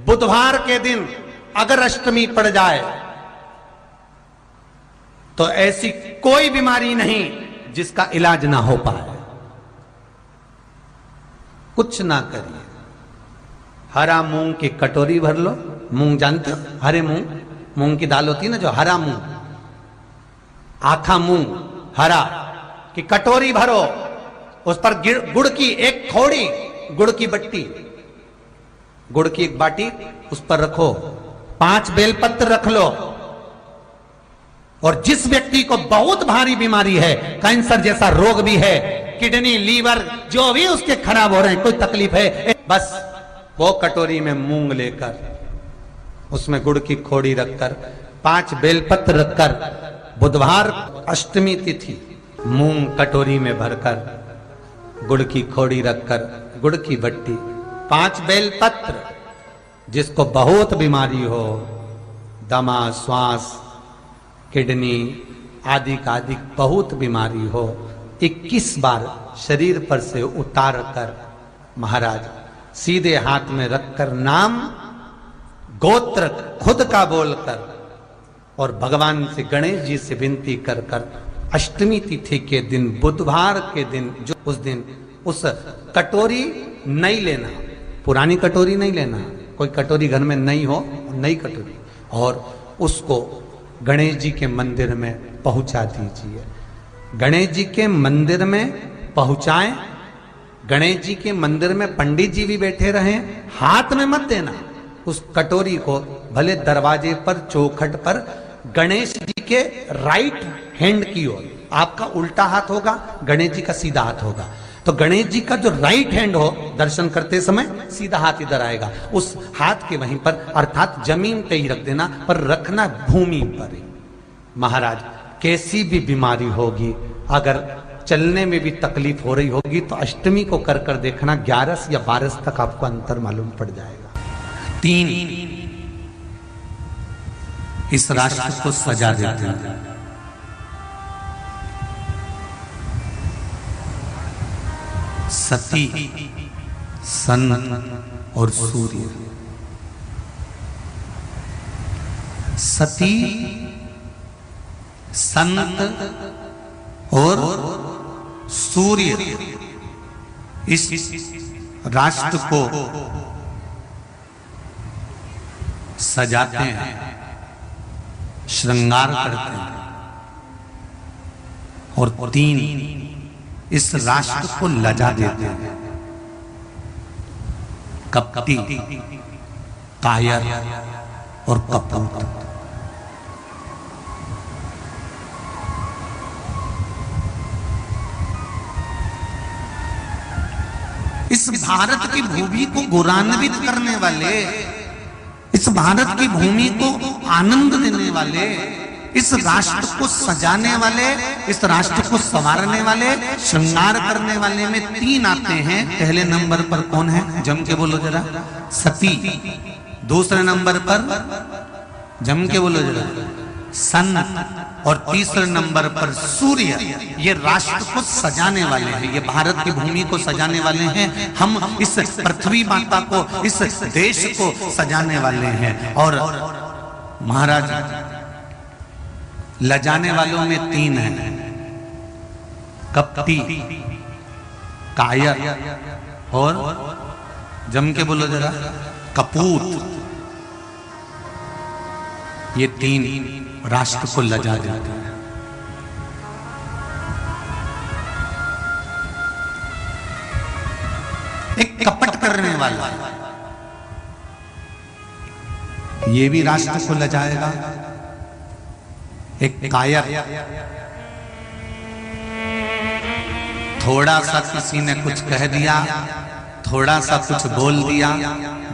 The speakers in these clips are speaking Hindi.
बुधवार के दिन अगर अष्टमी पड़ जाए तो ऐसी कोई बीमारी नहीं जिसका इलाज ना हो पाए। कुछ ना करिए, हरा मूंग की कटोरी भर लो। मूंग जानते हो? हरे मूंग, मूंग की दाल होती है ना, जो हरा मूंग, आखा मूंग हरा की कटोरी भरो, उस पर गुड़ की एक थोड़ी गुड़ की बट्टी, गुड़ की एक बाटी उस पर रखो, 5 बेलपत्र रख लो। और जिस व्यक्ति को बहुत भारी बीमारी है, कैंसर जैसा रोग भी है, किडनी लीवर जो भी उसके खराब हो रहे हैं, कोई तकलीफ है, बस वो कटोरी में मूंग लेकर उसमें गुड़ की खोड़ी रखकर 5 बेलपत्र रखकर बुधवार अष्टमी तिथि मूंग कटोरी में भरकर गुड़ की खोड़ी रखकर गुड़ की बट्टी 5 बेलपत्र, जिसको बहुत बीमारी हो, दमा, श्वास, किडनी आदि का आदि बहुत बीमारी हो, 21 बार शरीर पर से उतार कर महाराज सीधे हाथ में रखकर नाम गोत्र खुद का बोलकर और भगवान से गणेश जी से विनती कर कर अष्टमी तिथि के दिन बुधवार के दिन जो उस दिन उस कटोरी नहीं लेना, पुरानी कटोरी नहीं लेना, कोई कटोरी घर में नहीं हो, नई कटोरी, और उसको गणेश जी के मंदिर में पहुंचा दीजिए। गणेश जी के मंदिर में पहुंचाएं, गणेश जी के मंदिर में पंडित जी भी बैठे रहें, हाथ में मत देना उस कटोरी को, भले दरवाजे पर चौखट पर गणेश जी के राइट हैंड की ओर, आपका उल्टा हाथ होगा, गणेश जी का सीधा हाथ होगा, तो गणेश जी का जो राइट हैंड हो दर्शन करते समय सीधा हाथ इधर आएगा, उस हाथ के वहीं पर अर्थात जमीन पे ही रख देना, पर रखना भूमि पर ही। महाराज कैसी भी बीमारी होगी, अगर चलने में भी तकलीफ हो रही होगी तो अष्टमी को कर कर देखना, 11 या 12 तक आपको अंतर मालूम पड़ जाएगा। 3 इस राष्ट्र को सजा देते हैं। सती, सन और सूर्य। सती, संत और सूर्य इस राष्ट्र को सजाते हैं, श्रृंगार करते हैं, और 3 इस राष्ट्र को लजा देते हैं। कपटी, कायर और कपूत। इस भारत की भूमि को गौरवान्वित करने वाले, इस भारत की भूमि को आनंद देने वाले, इस राष्ट्र को सजाने वाले, इस राष्ट्र को संवारने वाले, श्रृंगार करने वाले में 3 आते हैं। पहले नंबर पर कौन है? जम के बोलो जरा, सती। दूसरे नंबर पर, जम के बोलो जरा, सन। और तीसरे नंबर पर सूर्य। ये राष्ट्र को सजाने वाले हैं, ये भारत की भूमि को सजाने वाले हैं, हम इस पृथ्वी माता को, इस देश को सजाने वाले हैं। और महाराज लजाने वालों में 3 हैं, कपटी, कायर और जम के बोलो जरा, कपूत। ये 3 राष्ट्र को लजा देते हैं। एक कपट करने वाला, ये भी राष्ट्र को लजाएगा। एक कायर, थोड़ा सा किसी ने कुछ कह दिया, थोड़ा सा कुछ बोल दिया,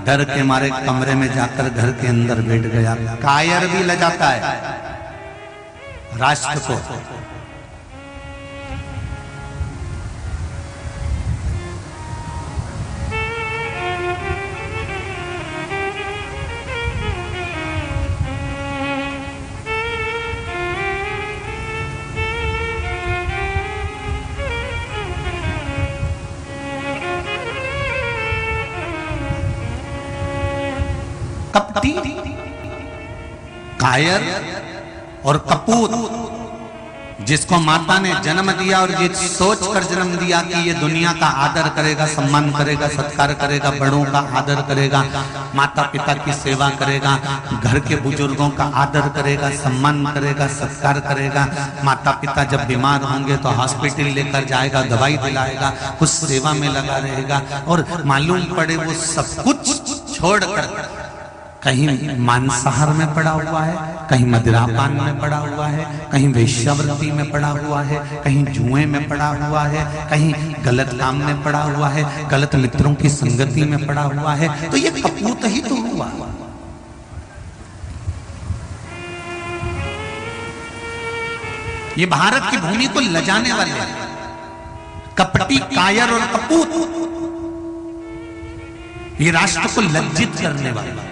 डर के मारे कमरे में जाकर घर के अंदर बैठ गया। कायर भी लजाता है राष्ट्र को। कपटी, कायर और कपूत, जिसको माता ने जन्म दिया और ये सोच कर जन्म दिया कि ये दुनिया का आदर करेगा, सम्मान करेगा, सत्कार करेगा, बड़ों का आदर करेगा, माता पिता की सेवा करेगा, घर के बुजुर्गों का आदर करेगा, सम्मान करेगा, सत्कार करेगा, माता पिता जब बीमार होंगे तो हॉस्पिटल लेकर जाएगा, दवाई दिलाएगा, कुछ सेवा में लगा रहेगा, और मालूम पड़े वो सब कुछ छोड़कर कहीं मांसाहार में पड़ा हुआ है, कहीं मदिरापान में पड़ा हुआ है, कहीं वेश्यावृत्ति में पड़ा हुआ है, कहीं जुए में पड़ा हुआ है, कहीं गलत काम में पड़ा हुआ है, गलत मित्रों की संगति में पड़ा हुआ है, तो ये कपूत ही तो हुआ। ये भारत की भूमि को लजाने वाले कपटी, कायर और कपूत, ये राष्ट्र को लज्जित करने वाले।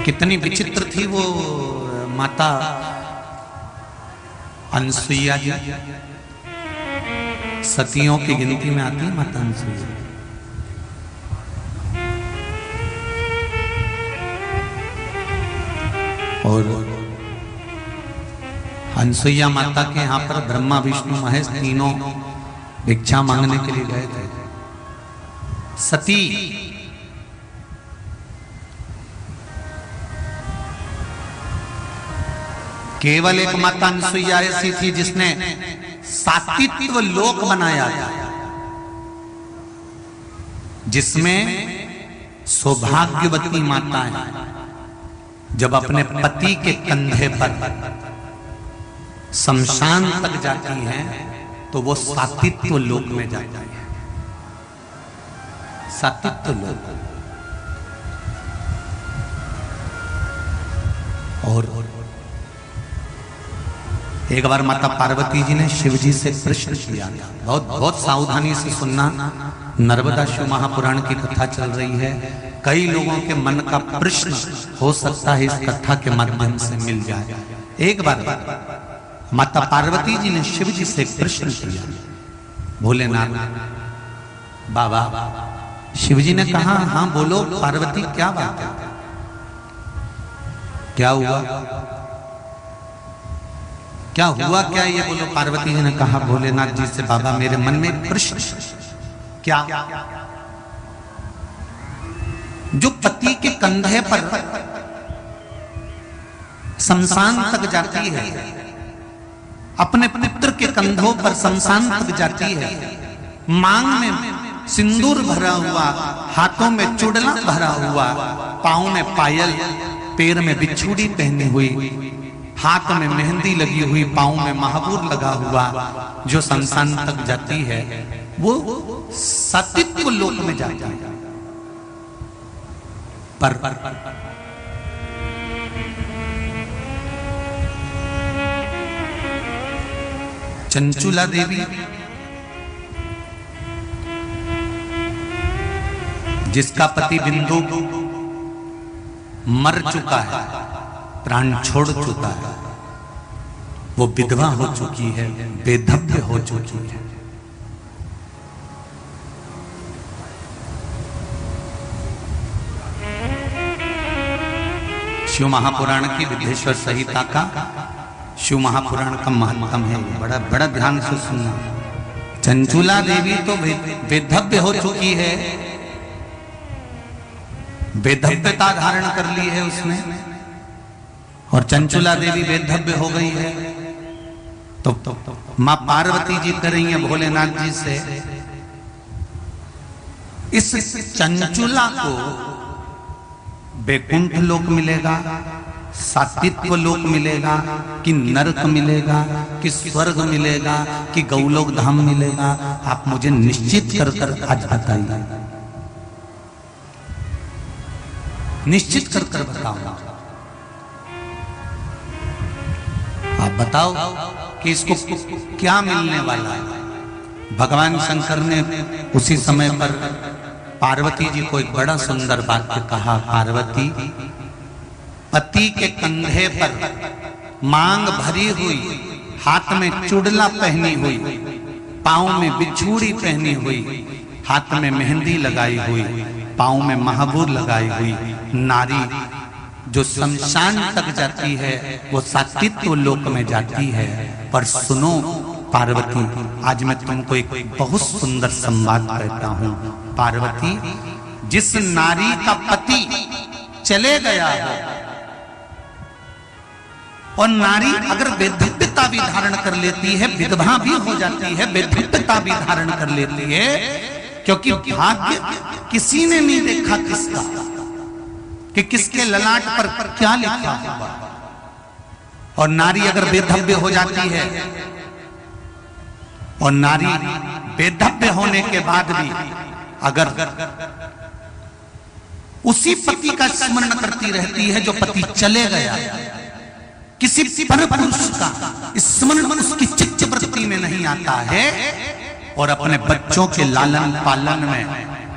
कितनी विचित्र थी वो माता अनसुईया जी, सतियों की गिनती में आती है माता अनसुईया। और अनसुईया माता के यहां पर ब्रह्मा विष्णु महेश तीनों भिक्षा मांगने के लिए गए थे। सती केवल एक माता अनसुईया ऐसी थी जिसने सातित्व लोक बनाया था, जिसमें सौभाग्यवती माताएं जब अपने पति के कंधे पर शमशान तक जाती हैं तो वो सातित्व लोक में जाती है। सातित्व लोक। और एक बार माता पार्वती जी ने शिव जी से प्रश्न किया, बहुत बहुत सावधानी से सुनना, नर्मदा शिव महापुराण की कथा चल रही है, कई लोगों के मन का प्रश्न हो सकता है इस कथा के माध्यम से मिल जाए। एक बार माता पार्वती जी ने शिव जी से एक प्रश्न किया, भोलेनाथ बाबा। शिव जी ने कहा, हाँ बोलो पार्वती, क्या बात है, क्या हुआ, क्या हुआ, क्या ये बोलो। पार्वती जी ने कहा भोलेनाथ जी से, बाबा मेरे मन में एक प्रश्न, क्या जो पति के कंधे पर शमशान तक जाती है, अपने पुत्र के कंधों पर शमशान तक जाती है, मांग में सिंदूर भरा हुआ, हाथों में चूड़ला भरा हुआ, पांव में पायल, पैर में बिछुड़ी पहनी हुई, हाथ में मेहंदी लगी हुई, पांव में महापूर लगा हुआ, जो शमशान तक जाती है वो सातित्व लोक में जाती है। पर चंचुला देवी, जिसका पति बिंदु मर चुका है, प्राण छोड़ चुका है, वो विधवा हो चुकी है, बेधव्य हो चुकी है। शिव महापुराण की विद्येश्वर संहिता का, शिव महापुराण का महत्तम है, बड़ा बड़ा ध्यान से सुनना। चंचुला देवी तो बेधव्य हो चुकी है, बेधव्यता धारण कर ली है उसने, और चंचुला देवी बेधव्य हो गई है। तो मां पार्वती जी कर रही है भोलेनाथ जी से, इस चंचुला को बैकुंठ लोक मिलेगा, सातित्व लोक मिलेगा, कि नरक मिलेगा, कि स्वर्ग मिलेगा, कि गौलोक धाम मिलेगा, आप मुझे निश्चित कर कर आज बताइए, निश्चित कर कर बताओ। आप बताओ कि इसको क्या मिलने वाला है। भगवान शंकर ने उसी समय पर पार्वती जी को एक बड़ा सुंदर वाक्य कहा, पार्वती पति के कंधे पर मांग भरी हुई, हाथ में चुड़ला पहनी हुई, पाँव में बिछूड़ी पहनी हुई, हाथ में मेहंदी लगाई हुई, पाँव में महाबूर लगाई हुई नारी जो शमशान तक जाती है वो सात्वित्व लोक में जाती है। पर सुनो पार्वती, आज मैं तुमको एक बहुत सुंदर संवाद कहता हूं। पार्वती, जिस नारी का पति चले गया हो और नारी अगर वैधव्यता भी धारण कर लेती है, विधवा भी हो जाती है, वैधव्यता भी धारण कर लेती है, क्योंकि भाग्य किसी ने नहीं देखा किसका कि किसके ललाट पर क्या लिखा हुआ। और नारी अगर वैधव्य हो जाती है और नारी वैधव्य होने के बाद भी अगर उसी पति का स्मरण करती रहती है जो पति चले गया, किसी पर पुरुष का स्मरण उसकी चित्त वृत्ति में नहीं आता है, और अपने बच्चों के लालन पालन में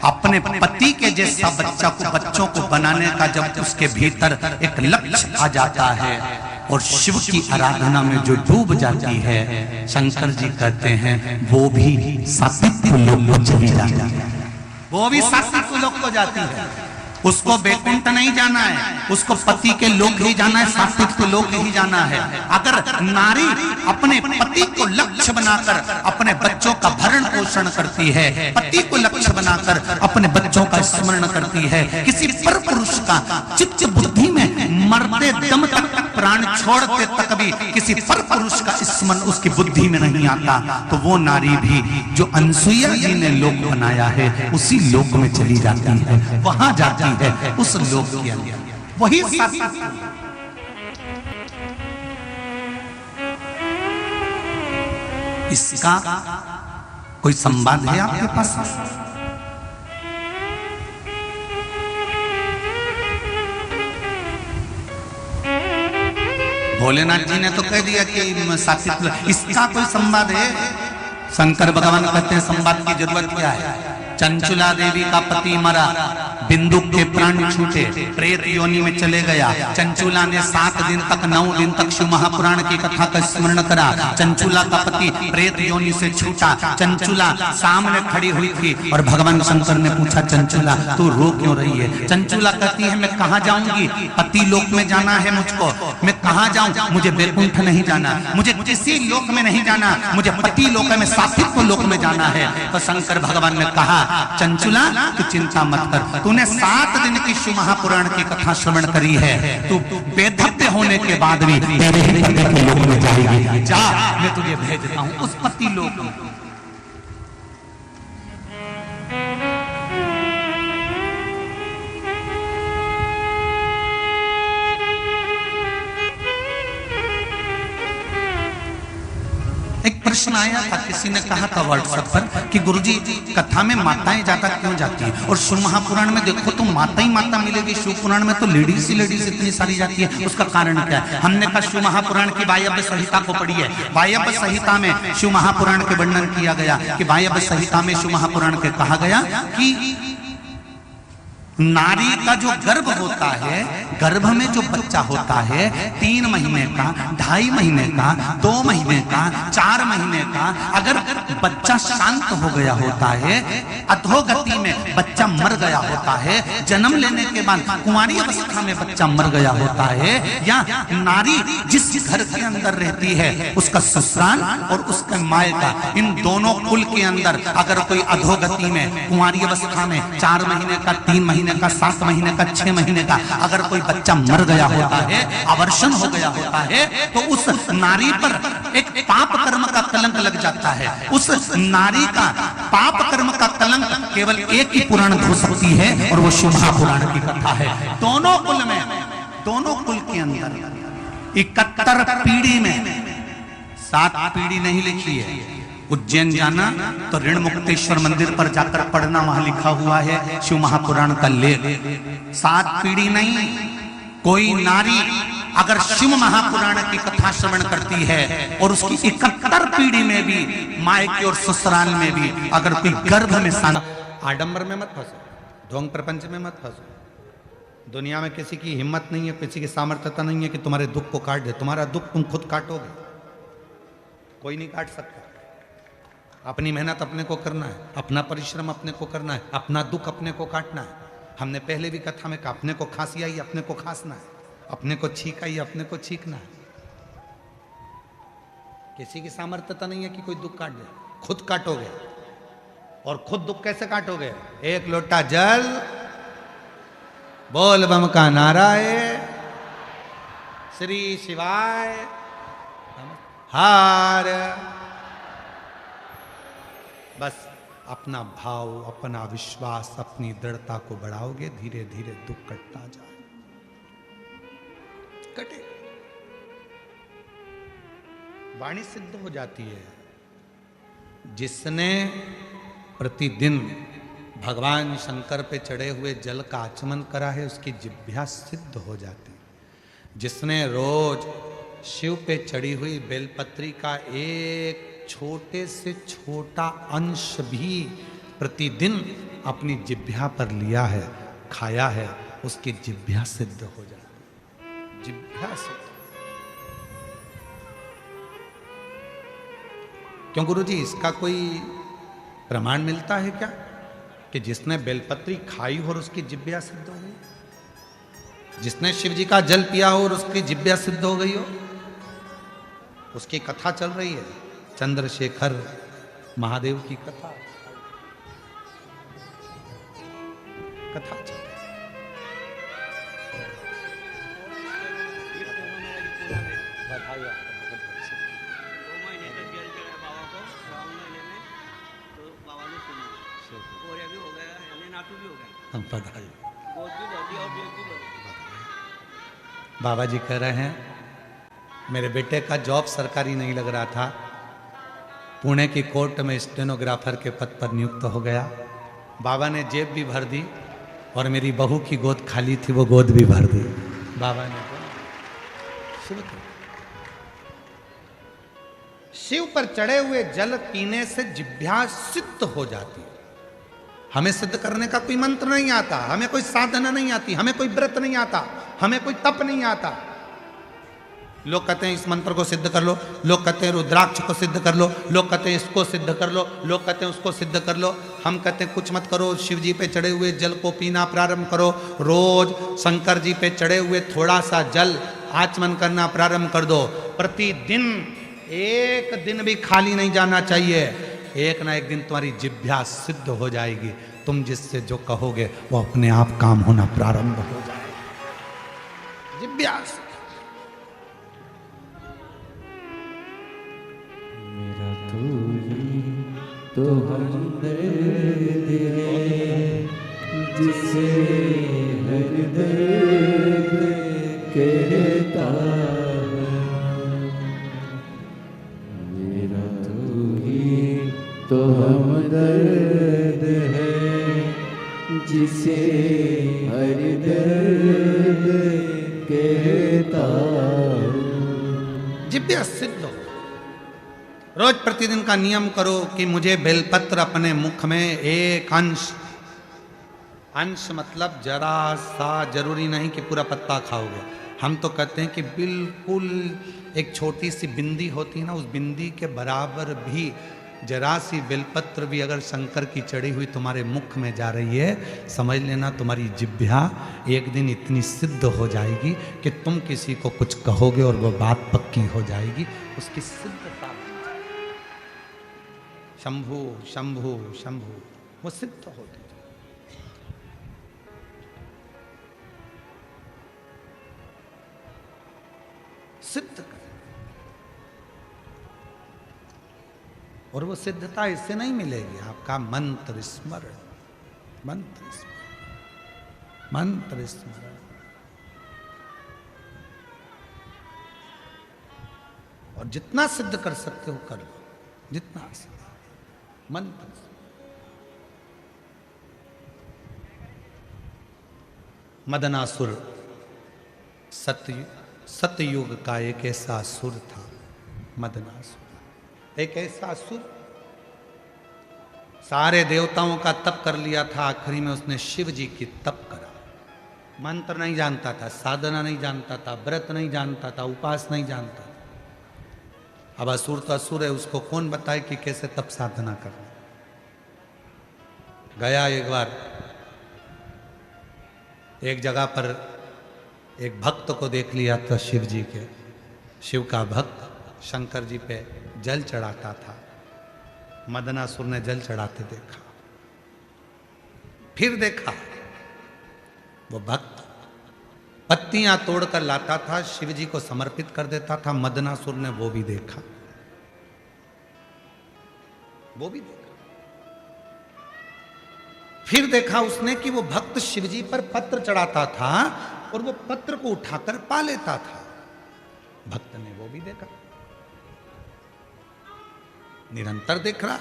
अपने पति के जैसा बच्चों को बनाने का जब उसके भीतर एक लक्ष्य आ जाता है और शिव की आराधना में जो डूब जाती है, शंकर जी कहते हैं वो भी सात्विक लोक को चली जाती है, वो भी सात्विक लोक को जाती है। उसको वैकुंठ नहीं जाना है, उसको पति के लोक ही जाना है, सात्विक लोक ही जाना है। अगर नारी अपने पति को लक्ष्य बनाकर अपने बच्चों का भरण पोषण करती है, पति को लक्ष्य बनाकर अपने बच्चों का स्मरण करती है, किसी पर पुरुष का चित्त बुद्धि में मरते दम तक, प्राण छोड़ते तक भी किसी पर पुरुष का स्मरण उसकी बुद्धि में नहीं आता, तो वो नारी भी जो अनसुईया जी ने लोक बनाया है उसी लोक में चली जाती है, वहां जाती है, उस लोक के अंदर वही इसका कोई संवाद है आपके पास? भोलेनाथ जी ने तो कह दिया कि सात्विक, इसका कोई संवाद है? शंकर भगवान कहते हैं संवाद की जरूरत क्या है? चंचुला देवी का पति मरा, बिंदु के प्राण छूटे, प्रेत योनि में चले गया। चंचुला ने 7 दिन तक 9 दिन तक शिव महापुराण की कथा का स्मरण करा। चंचुला का पति प्रेत योनि से छूटा, चंचुला सामने खड़ी हुई थी और भगवान शंकर ने पूछा, चंचुला तू रो क्यों रही है? चंचुला कहती है मैं कहाँ जाऊंगी, पति लोक में जाना है मुझको, मैं कहाँ जाऊं, मुझे वैकुंठ नहीं जाना, मुझे किसी लोक में नहीं जाना, मुझे पति लोक में सात्विक लोक में जाना है। तो शंकर भगवान ने कहा, चंचुला तू चिंता मत कर, तूने 7 दिन की शिव महापुराण की कथा श्रवण करी है, तू वैधव्य होने के बाद भी तेरे ही पति के लोक में जाएगी, जा मैं तुझे भेजता हूं उस पति लोक में। एक प्रश्न आया था, किसी ने कहा था व्हाट्सएप पर कि गुरुजी कथा में माताएं ज्यादा क्यों जाती हैं, और शिव महापुराण में देखो तो माता ही माता मिलेगी, शिव पुराण में तो लेडीज इतनी सारी जाती है, उसका कारण क्या है? हमने कहा शिव महापुराण की वायव्य संहिता को पढ़ी है, वायव्य संहिता में शिव महापुराण के वर्णन किया गया कि वायव्य संहिता में शिव महापुराण के कहा गया कि नारी का जो गर्भ होता है, गर्भ में जो बच्चा होता है 3 महीने का, 2.5 महीने का, 2 महीने का, 4 महीने का, अगर बच्चा शांत हो गया होता है, अधोगति में बच्चा मर गया होता है, जन्म लेने के बाद कुंवारी अवस्था में बच्चा मर गया होता है, या नारी जिस घर के अंदर रहती है उसका ससुराल और उसके मायका, इन दोनों कुल के अंदर अगर कोई अधोगति में कुंवारी अवस्था में 4 महीने का, 3 महीने का, 7 महीने का, 6 महीने का अगर कोई बच्चा मर गया होता है, अवर्षण हो गया होता है, तो उस नारी पर एक पाप कर्म का कलंक लग जाता है। उस नारी का पाप कर्म का कलंक केवल एक ही पुराण धो सकती है और वो शिव महापुराण की कथा है। दोनों कुल में, दोनों कुल के अंदर 71 पीढ़ी में 7 पीढ़ी नहीं लिखी है। उज्जैन जाना तो ऋण मुक्तेश्वर मंदिर पर जाकर पढ़ना, वहां लिखा हुआ है शिव महापुराण का लेख। 7 पीढ़ी नहीं, कोई नारी अगर शिव महापुराण की कथा श्रवण करती है और उसकी 71 पीढ़ी में भी, मायके और ससुराल में भी अगर कोई गर्भ में आडंबर में मत फंसो, ढोंग प्रपंच में मत फंसो। दुनिया में किसी की हिम्मत नहीं है, किसी की सामर्थ्यता नहीं है कि तुम्हारे दुख को काट दे, तुम्हारा दुख तुम खुद काटोगे। कोई नहीं काट सकता। अपनी मेहनत अपने को करना है, अपना परिश्रम अपने को करना है, अपना दुख अपने को काटना है। हमने पहले भी कथा में कहा, अपने को खांसी आई अपने को खांसना है, अपने को छींक आई अपने को छींकना है। किसी की सामर्थ्यता नहीं है कि कोई दुख काट दे, खुद काटोगे। और खुद दुख कैसे काटोगे? एक लोटा जल, बोल बम का नारा है, श्री शिवाय हार। बस अपना भाव, अपना विश्वास, अपनी दृढ़ता को बढ़ाओगे, धीरे धीरे दुख कटता जाए, कटे। वाणी सिद्ध हो जाती है। जिसने प्रतिदिन भगवान शंकर पे चढ़े हुए जल का आचमन करा है, उसकी जिह्वा सिद्ध हो जाती है। जिसने रोज शिव पे चढ़ी हुई बेलपत्री का एक छोटे से छोटा अंश भी प्रतिदिन अपनी जिह्वा पर लिया है, खाया है, उसकी जिह्वा सिद्ध हो जाती है। जिह्वा सिद्ध। क्यों गुरुजी, इसका कोई प्रमाण मिलता है क्या कि जिसने बेलपत्री खाई हो और उसकी जिह्वा सिद्ध हो गई? जिसने शिव जी का जल पिया हो और उसकी जिह्वा सिद्ध हो गई हो? उसकी कथा चल रही है, चंद्रशेखर महादेव की कथा चल रही हम बधाई। बाबा जी कह रहे हैं, मेरे बेटे का जॉब सरकारी नहीं लग रहा था, पुणे की कोर्ट में स्टेनोग्राफर के पद पर नियुक्त हो गया। बाबा ने जेब भी भर दी और मेरी बहू की गोद खाली थी, वो गोद भी भर दी। बाबा ने शिव पर चढ़े हुए जल पीने से जिह्वा सिद्ध हो जाती। हमें सिद्ध करने का कोई मंत्र नहीं आता, हमें कोई साधना नहीं आती, हमें कोई व्रत नहीं आता, हमें कोई तप नहीं आता। लोग कहते हैं इस मंत्र को सिद्ध कर लो, लोग कहते हैं रुद्राक्ष को सिद्ध कर लो, लोग कहते हैं इसको सिद्ध कर लो, लोग कहते हैं उसको सिद्ध कर लो। हम कहते हैं कुछ मत करो, शिव जी पे चढ़े हुए जल को पीना प्रारंभ करो। रोज शंकर जी पे चढ़े हुए थोड़ा सा जल आचमन करना प्रारंभ कर दो। प्रतिदिन एक दिन भी खाली नहीं जाना चाहिए। एक ना एक दिन तुम्हारी जिह्वा सिद्ध हो जाएगी। तुम जिससे जो कहोगे वो अपने आप काम होना प्रारंभ हो जाएगा। जिह्वा मेरा तू ही तो हमदर्द है, जिसे हर दर्द कहता है। मेरा तू ही तो हमदर्द है, जिसे हर दर्द कहता है। जिह्वा सिद्ध हो। रोज प्रतिदिन का नियम करो कि मुझे बेलपत्र अपने मुख में एक अंश मतलब जरा सा, जरूरी नहीं कि पूरा पत्ता खाओगे। हम तो कहते हैं कि बिल्कुल एक छोटी सी बिंदी होती है ना, उस बिंदी के बराबर भी जरा सी बेलपत्र भी अगर शंकर की चढ़ी हुई तुम्हारे मुख में जा रही है, समझ लेना तुम्हारी जिह्वा एक दिन इतनी सिद्ध हो जाएगी कि तुम किसी को कुछ कहोगे और वो बात पक्की हो जाएगी। उसकी सिद्धता शंभु शंभु शंभु, वो सिद्ध होती है। सिद्ध कर, और वो सिद्धता इससे नहीं मिलेगी, आपका मंत्र स्मरण, मंत्र स्मरण, मंत्र स्मरण। और जितना सिद्ध कर सकते हो कर लो, जितना मंत्र। मदनासुर सतयुग का एक ऐसा असुर था। मदनासुर एक ऐसा असुर, सारे देवताओं का तप कर लिया था, आखिरी में उसने शिव जी की तप करा। मंत्र नहीं जानता था, साधना नहीं जानता था, व्रत नहीं जानता था, उपास नहीं जानता था। अब असुर तो असुर है, उसको कौन बताए कि कैसे तप साधना करना। गया एक बार एक जगह पर एक भक्त को देख लिया था, शिव जी के, शिव का भक्त शंकर जी पे जल चढ़ाता था। मदनासुर ने जल चढ़ाते देखा, फिर देखा वो भक्त पत्तियां तोड़कर लाता था, शिव जी को समर्पित कर देता था। मदनासुर ने वो भी देखा, वो भी देखा। फिर देखा उसने कि वो भक्त शिव जी पर पत्र चढ़ाता था और वो पत्र को उठाकर पा लेता था। भक्त ने वो भी देखा, निरंतर देख रहा।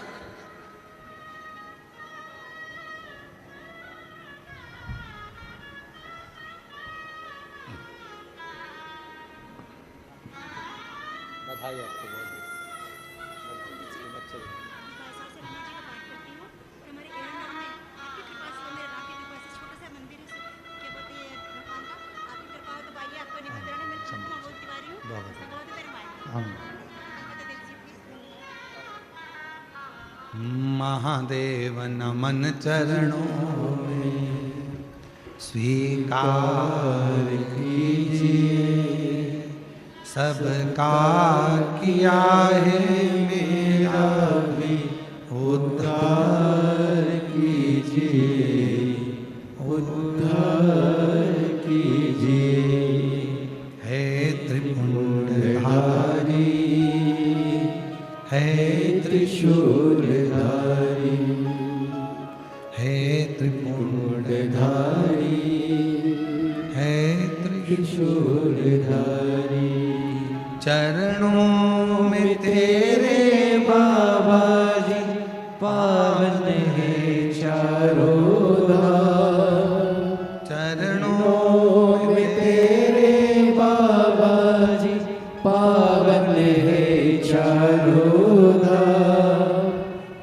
बधाई आपको बहुत महादेव नमन चरणों में स्वीकार कीजिए, सबका किया है मेरा भी उद्धार कीजिए, उद्धार कीजिए। है त्रिपुंडधारी, है त्रिशूलधारी, है त्रिपुंडधारी, है त्रिशूलधारी। चरणों में तेरे बाबा जी पावन है चारों धाम। चरणों में तेरे बाबा जी पावन है चारों धाम।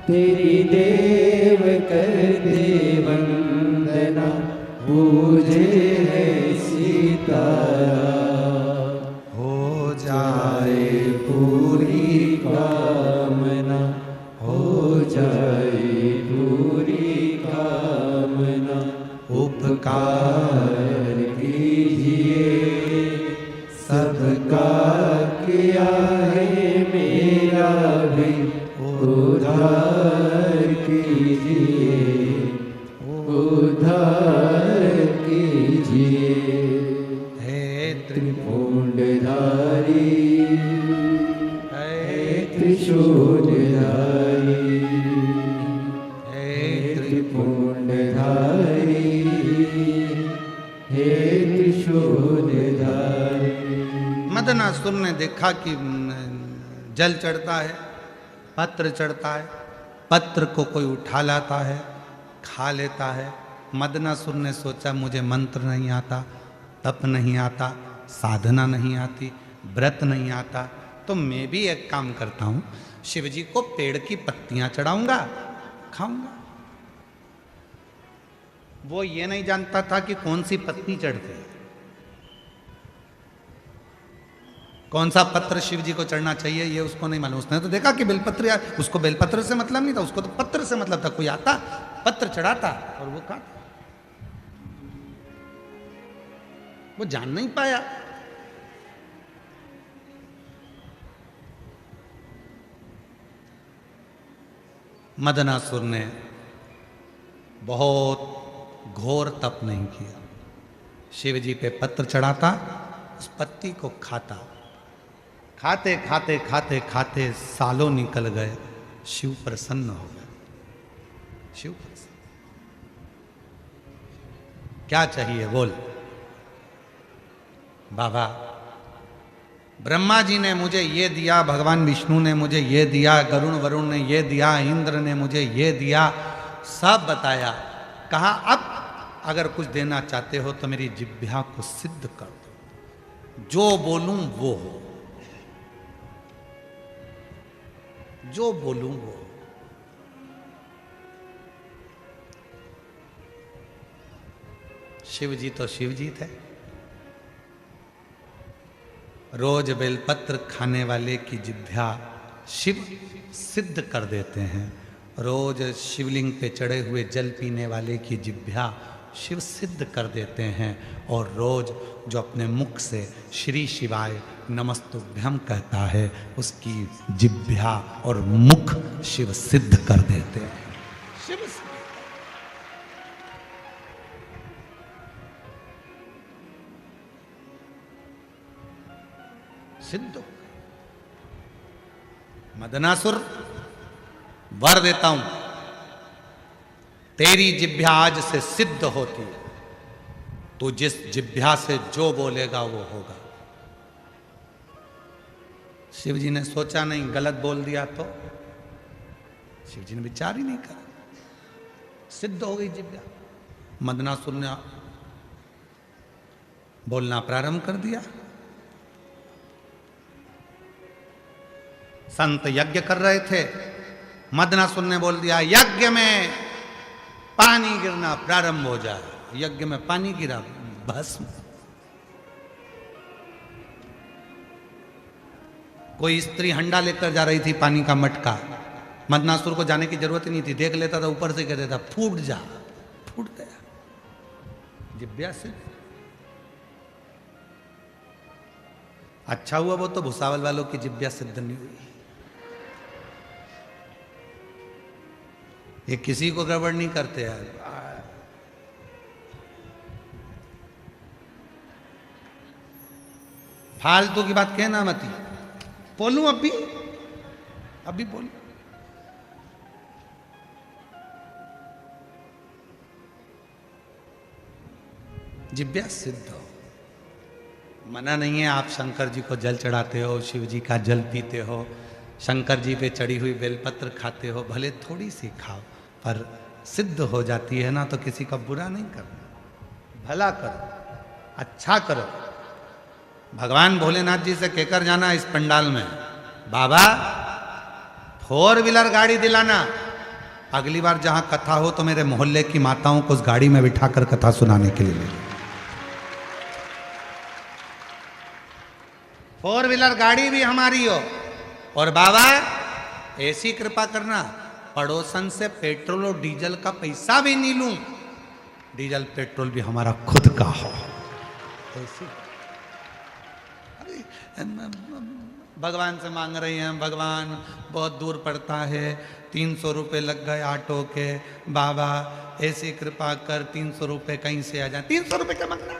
तेरी देव करते वंदना, पूजे है सीताराम। हो जाए पूरी कामना, हो जाए पूरी कामना। उपकार कीजिए, सबका किया है मेरा भी उद्धार कीजिए, उद्धार कीजिए। है त्रिपुंडधारी, है त्रिशूलधारी, है त्रिपुंडधारी, हे त्रिशूलधारी। मदनासुर ने देखा कि जल चढ़ता है, पत्र चढ़ता है, पत्र को कोई उठा लाता है, खा लेता है। मदनासुर ने सोचा मुझे मंत्र नहीं आता, तप नहीं आता, साधना नहीं आती, व्रत नहीं आता, तो मैं भी एक काम करता हूं, शिव जी को पेड़ की पत्तियां चढ़ाऊंगा, खाऊंगा। वो ये नहीं जानता था कि कौन सी पत्ती चढ़ती है, कौन सा पत्र शिव जी को चढ़ना चाहिए, ये उसको नहीं मालूम। उसने तो देखा कि बेलपत्र, यार उसको बेलपत्र से मतलब नहीं था, उसको तो पत्र से मतलब था। कोई आता पत्र चढ़ाता और वो खाता, वो जान नहीं पाया। मदनासुर ने बहुत घोर तप नहीं किया, शिव जी पे पत्र चढ़ाता, उस पत्ती को खाता। खाते खाते खाते खाते सालों निकल गए, शिव प्रसन्न हो गए। शिव प्रसन्न, क्या चाहिए बोल। बाबा ब्रह्मा जी ने मुझे ये दिया, भगवान विष्णु ने मुझे ये दिया, गरुण वरुण ने ये दिया, इंद्र ने मुझे ये दिया, सब बताया। कहा अब अगर कुछ देना चाहते हो तो मेरी जिह्वा को सिद्ध कर दो, जो बोलूं वो हो, जो बोलूं वो। शिव जी तो शिव जी थे, रोज बेलपत्र खाने वाले की जिह्वा शिव सिद्ध कर देते हैं। रोज शिवलिंग पे चढ़े हुए जल पीने वाले की जिह्वा शिव सिद्ध कर देते हैं। और रोज जो अपने मुख से श्री शिवाय नमस्तुभ्यम कहता है उसकी जिह्वा और मुख शिव सिद्ध कर देते हैं। शिव सिद्ध। मदनासुर वर देता हूं, तेरी जिह्वा आज से सिद्ध होती है। तू जिस जिह्वा से जो बोलेगा वो होगा। शिव जी ने सोचा नहीं गलत बोल दिया तो, शिव जी ने विचार ही नहीं करा, सिद्ध हो गई जिह्वा। मदनासुर ने बोलना प्रारंभ कर दिया। संत यज्ञ कर रहे थे, मदनासुर ने बोल दिया यज्ञ में पानी गिरना प्रारंभ हो जाए। यज्ञ में पानी गिरा, भस्म। कोई स्त्री हंडा लेकर जा रही थी पानी का मटका, मदनासुर को जाने की जरूरत ही नहीं थी, देख लेता था ऊपर से कह देता फूट जा, फूट गया। जिह्वा से अच्छा हुआ वो तो भुसावल वालों की जिह्वा सिद्ध नहीं हुई। ये किसी को गड़बड़ नहीं करते यार। फालतू की बात कहना मत। बोलूं अभी बोलूं। जिह्वा सिद्ध हो, मना नहीं है। आप शंकर जी को जल चढ़ाते हो, शिव जी का जल पीते हो, शंकर जी पे चढ़ी हुई बेलपत्र खाते हो, भले थोड़ी सी खाओ, पर सिद्ध हो जाती है ना। तो किसी का बुरा नहीं करना, भला करो, अच्छा करो। भगवान भोलेनाथ जी से कहकर जाना इस पंडाल में, बाबा 4 व्हीलर गाड़ी दिलाना। अगली बार जहां कथा हो तो मेरे मोहल्ले की माताओं को उस गाड़ी में बिठाकर कथा सुनाने के लिए ले। 4 व्हीलर गाड़ी भी हमारी हो। और बाबा ऐसी कृपा करना, पड़ोसन से पेट्रोल और डीजल का पैसा भी नहीं लूं, डीजल पेट्रोल भी हमारा खुद का हो। ऐसी भगवान से मांग रही हैं, भगवान बहुत दूर पड़ता है, 300 रुपये लग गए ऑटो के, बाबा ऐसी कृपा कर 300 रुपये कहीं से आ जाए। 300 रुपये क्या मांगना?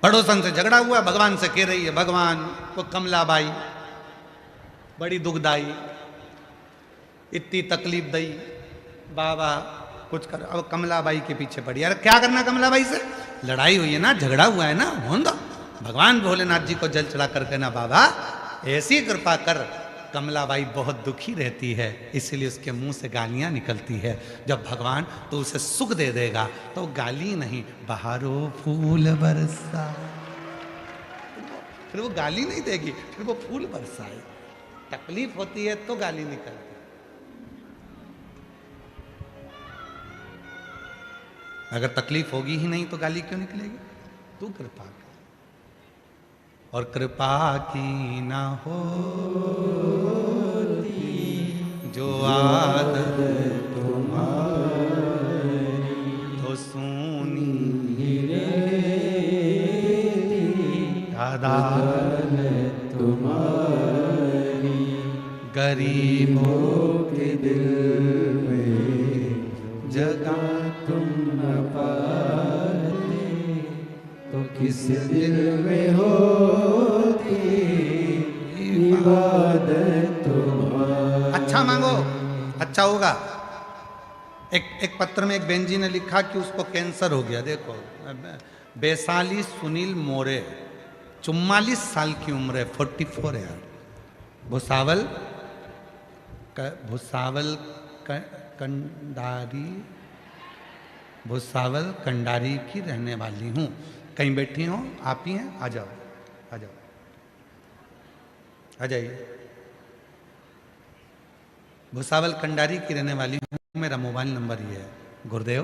पड़ोसन से झगड़ा हुआ, भगवान से कह रही है, भगवान वो कमलाबाई बड़ी दुखदाई, इतनी तकलीफ दई, बाबा कुछ कर। अब कमलाबाई के पीछे पड़ी। अरे क्या करना कमलाबाई से? लड़ाई हुई है ना, झगड़ा हुआ है ना, होने दो। भगवान भोलेनाथ जी को जल चढ़ा कर कहना, बाबा ऐसी कृपा कर। कमलाबाई बहुत दुखी रहती है, इसीलिए उसके मुंह से गालियां निकलती है। जब भगवान तो उसे सुख दे देगा तो गाली नहीं, बहारो फूल बरसा, फिर वो गाली नहीं देगी, फिर वो फूल बरसाए। तकलीफ होती है तो गाली निकलती। अगर तकलीफ होगी ही नहीं तो गाली क्यों निकलेगी? तू कृपा कर। और कृपा की ना हो जो आदत तुम्हारी, तो सुनी आदत तुम्हारी, गरीबों के दिल में जगह तुम न पाते, तो किस दिल में होती इबादत तुम्हारी। अच्छा मांगो, अच्छा होगा। एक पत्र में एक बहन जी ने लिखा कि उसको कैंसर हो गया। देखो, वैशाली सुनील मोरे, 44 साल की उम्र है, 44 है यार। भुसावल कंडारी की रहने वाली हूँ। कहीं बैठी हो आप ही हैं? आ जाओ, आ जाओ, आ जाइए। भुसावल कंडारी की रहने वाली हूँ, मेरा मोबाइल नंबर ये है। गुरुदेव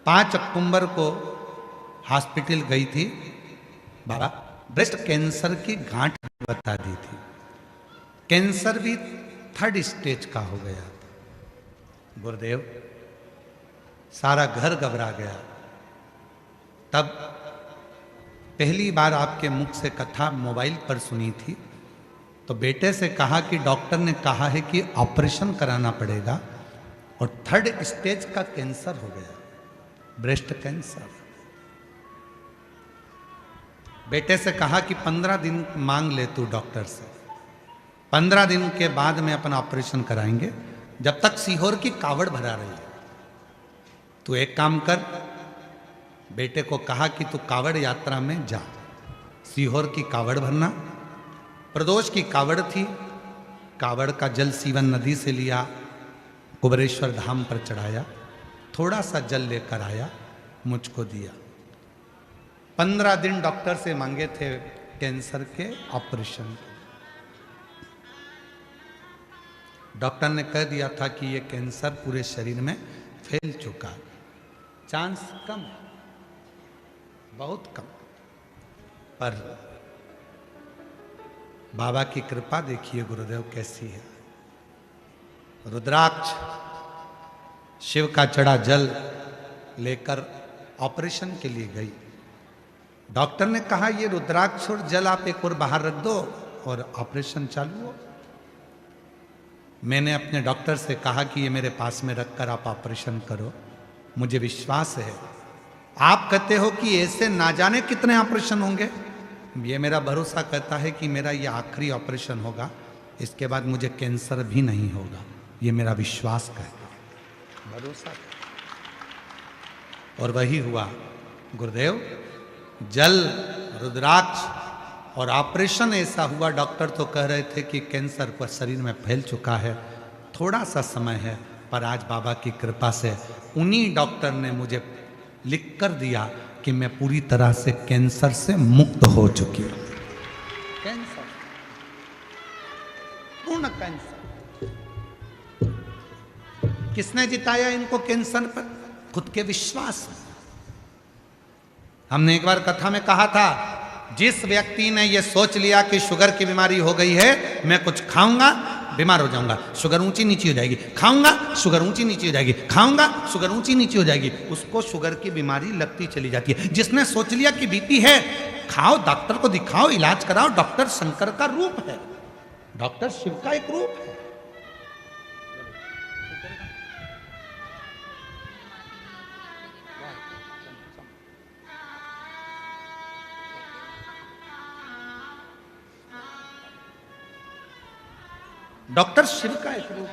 5 अक्टूबर को हॉस्पिटल गई थी, बाबा ब्रेस्ट कैंसर की गांठ बता दी थी, कैंसर भी 3rd स्टेज का हो गया था। गुरुदेव सारा घर घबरा गया। तब पहली बार आपके मुख से कथा मोबाइल पर सुनी थी, तो बेटे से कहा कि डॉक्टर ने कहा है कि ऑपरेशन कराना पड़ेगा और 3rd स्टेज का कैंसर हो गया, ब्रेस्ट कैंसर। बेटे से कहा कि 15 दिन मांग ले तू डॉक्टर से, 15 दिन के बाद में अपना ऑपरेशन कराएंगे, जब तक सीहोर की कावड़ भरा रही है। तू एक काम कर, बेटे को कहा कि तू कावड़ यात्रा में जा, सीहोर की कावड़ भरना। प्रदोष की कावड़ थी, कावड़ का जल सीवन नदी से लिया, कुबरेश्वर धाम पर चढ़ाया, थोड़ा सा जल लेकर आया, मुझको दिया। 15 दिन डॉक्टर से मांगे थे कैंसर के ऑपरेशन के। डॉक्टर ने कह दिया था कि ये कैंसर पूरे शरीर में फैल चुका है, चांस कम है, बहुत कम। पर बाबा की कृपा देखिए गुरुदेव कैसी है। रुद्राक्ष शिव का चढ़ा जल लेकर ऑपरेशन के लिए गई। डॉक्टर ने कहा ये रुद्राक्ष और जल आप एक और बाहर रख दो और ऑपरेशन चालू हो। मैंने अपने डॉक्टर से कहा कि ये मेरे पास में रखकर आप ऑपरेशन करो, मुझे विश्वास है। आप कहते हो कि ऐसे ना जाने कितने ऑपरेशन होंगे, ये मेरा भरोसा कहता है कि मेरा ये आखिरी ऑपरेशन होगा, इसके बाद मुझे कैंसर भी नहीं होगा, ये मेरा विश्वास कहता है, भरोसा। और वही हुआ गुरुदेव, जल, रुद्राक्ष और ऑपरेशन ऐसा हुआ। डॉक्टर तो कह रहे थे कि कैंसर पर शरीर में फैल चुका है, थोड़ा सा समय है, पर आज बाबा की कृपा से उन्हीं डॉक्टर ने मुझे लिख कर दिया कि मैं पूरी तरह से कैंसर से मुक्त हो चुकी हूं। कैंसर, पूर्ण कैंसर। किसने जिताया इनको कैंसर पर? खुद के विश्वास। हमने एक बार कथा में कहा था, जिस व्यक्ति ने यह सोच लिया कि शुगर की बीमारी हो गई है, मैं कुछ खाऊंगा बीमार हो जाऊंगा, शुगर ऊंची नीची हो जाएगी, खाऊंगा शुगर ऊंची नीची हो जाएगी, खाऊंगा शुगर ऊंची नीची हो जाएगी, उसको शुगर की बीमारी लगती चली जाती है। जिसने सोच लिया कि बीपी है, खाओ, डॉक्टर को दिखाओ, इलाज कराओ, डॉक्टर शंकर का रूप है, डॉक्टर शिव का एक रूप है। डॉक्टर शिव का एक रूप।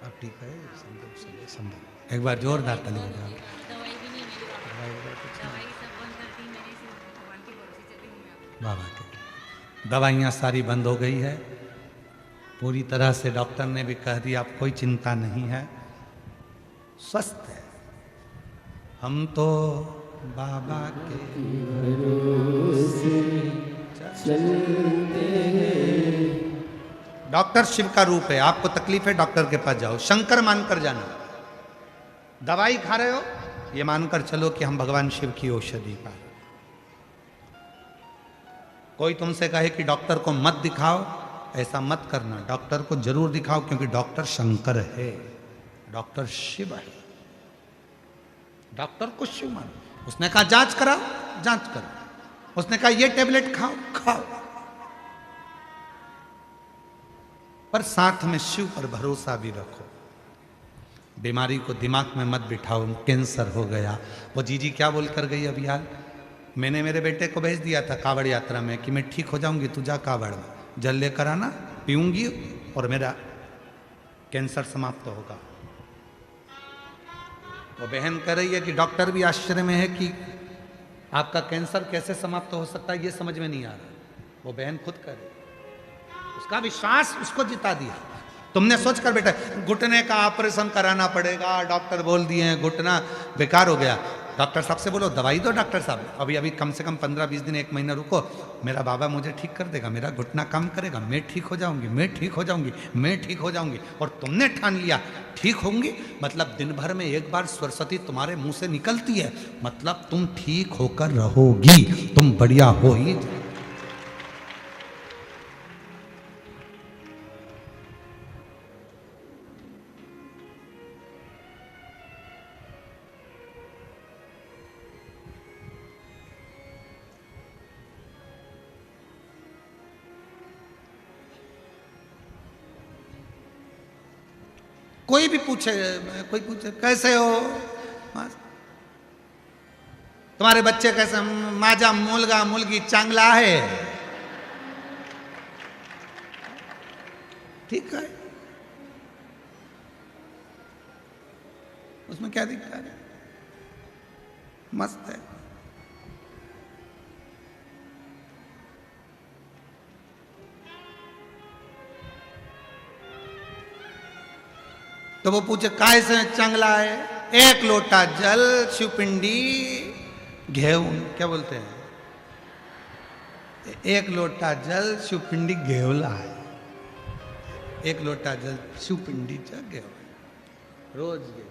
अब ठीक है, संभव। एक बार जोरदार ताली बजाओ। बाबा के दवाइयाँ सारी बंद हो गई है पूरी तरह से। डॉक्टर ने भी कह दिया अब कोई चिंता नहीं है, स्वस्थ है। हम तो बाबा के भरोसे चलते हैं। डॉक्टर शिव का रूप है। आपको तकलीफ है, डॉक्टर के पास जाओ, शंकर मानकर जाना। दवाई खा रहे हो, ये मानकर चलो कि हम भगवान शिव की औषधि पा। कोई तुमसे कहे कि डॉक्टर को मत दिखाओ, ऐसा मत करना, डॉक्टर को जरूर दिखाओ, क्योंकि डॉक्टर शंकर है, डॉक्टर शिव है। डॉक्टर को शिव मानो। उसने कहा जांच कराओ, जांच करो। उसने कहा ये टेबलेट खाओ, खाओ, पर साथ में शिव पर भरोसा भी रखो। बीमारी को दिमाग में मत बिठाओ। कैंसर हो गया, वो जीजी क्या बोल कर गई अभी हाल, मैंने मेरे बेटे को भेज दिया था कावड़ यात्रा में कि मैं ठीक हो जाऊंगी, तू जा कावड़ में जल लेकर आना, पीऊंगी और मेरा कैंसर समाप्त होगा। वो बहन कह रही है कि डॉक्टर भी आश्चर्य में है कि आपका कैंसर कैसे समाप्त हो सकता है, ये समझ में नहीं आ रहा। वो बहन खुद कह रही, उसका विश्वास उसको जिता दिया। तुमने सोच कर बेटा घुटने का ऑपरेशन कराना पड़ेगा, डॉक्टर बोल दिए हैं घुटना बेकार हो गया। डॉक्टर साहब से बोलो दवाई दो, डॉक्टर साहब अभी अभी कम से कम 15-20 दिन 1 महीना रुको, मेरा बाबा मुझे ठीक कर देगा, मेरा घुटना काम करेगा, मैं ठीक हो जाऊंगी, मैं ठीक हो जाऊंगी, मैं ठीक हो जाऊंगी। और तुमने ठान लिया ठीक होंगी, मतलब दिन भर में एक बार सरस्वती तुम्हारे मुंह से निकलती है, मतलब तुम ठीक होकर रहोगी, तुम बढ़िया हो ही। कोई भी पूछे, कोई पूछे कैसे हो, तुम्हारे बच्चे कैसे, माझा मुलगा मुलगी चांगला है, ठीक है, उसमें क्या दिक्कत है, मस्त है। तो वो पूछे काय से चांगला है, 1 लोटा जल शिवपिंडी घेऊन, क्या बोलते हैं, 1 लोटा जल शिवपिंडी घेवला है, 1 लोटा जल शिवपिंडी चा घेव, रोज घेव।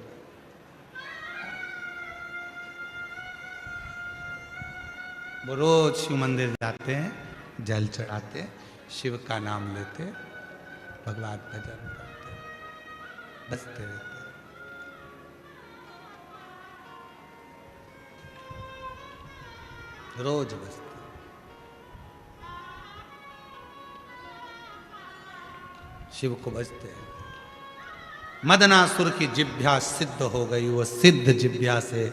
वो रोज शिव मंदिर जाते हैं, जल चढ़ाते, शिव का नाम लेते, भगवान भजन करते, बसते रहते। रोज बसते। शिव को बसते हैं। मदनासुर की जिभ्या सिद्ध हो गई, वो सिद्ध जिभ्या से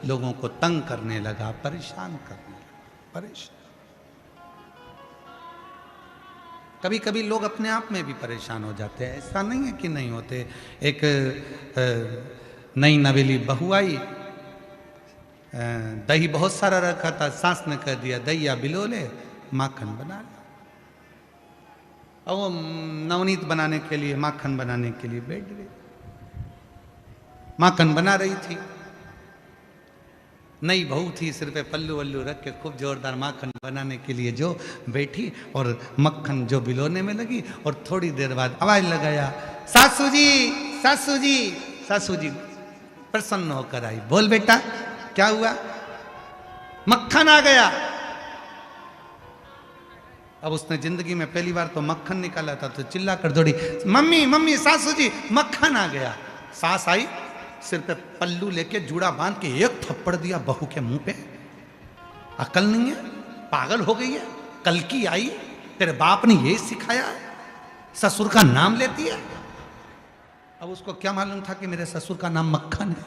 लोगों को तंग करने लगा, परेशान करने लगा, परेशान। कभी कभी लोग अपने आप में भी परेशान हो जाते हैं, ऐसा नहीं है कि नहीं होते। एक नई नवेली बहू आई, दही बहुत सारा रखा था, सास ने कह दिया दैया बिलोले माखन बना ले। और वो नवनीत बनाने के लिए, माखन बनाने के लिए बैठ गई, माखन बना रही थी। नई बहू थी, सिर पे पल्लू वल्लू रख के खूब जोरदार माखन बनाने के लिए जो बैठी और मक्खन जो बिलोने में लगी, और थोड़ी देर बाद आवाज लगाया, सासू जी सासू जी सासू जी। प्रसन्न होकर आई, बोल बेटा क्या हुआ? मक्खन आ गया। अब उसने जिंदगी में पहली बार तो मक्खन निकाला था, तो चिल्ला कर दौड़ी, मम्मी मम्मी सासू जी मक्खन आ गया। सास आई, सिर पे पल्लू लेके जूड़ा बांध के एक थप्पड़ दिया बहू के मुंह पे। अकल नहीं है, पागल हो गई है, कल की आई, तेरे बाप ने यही सिखाया है, ससुर का नाम लेती है। अब उसको क्या मालूम था कि मेरे ससुर का नाम मक्खन है,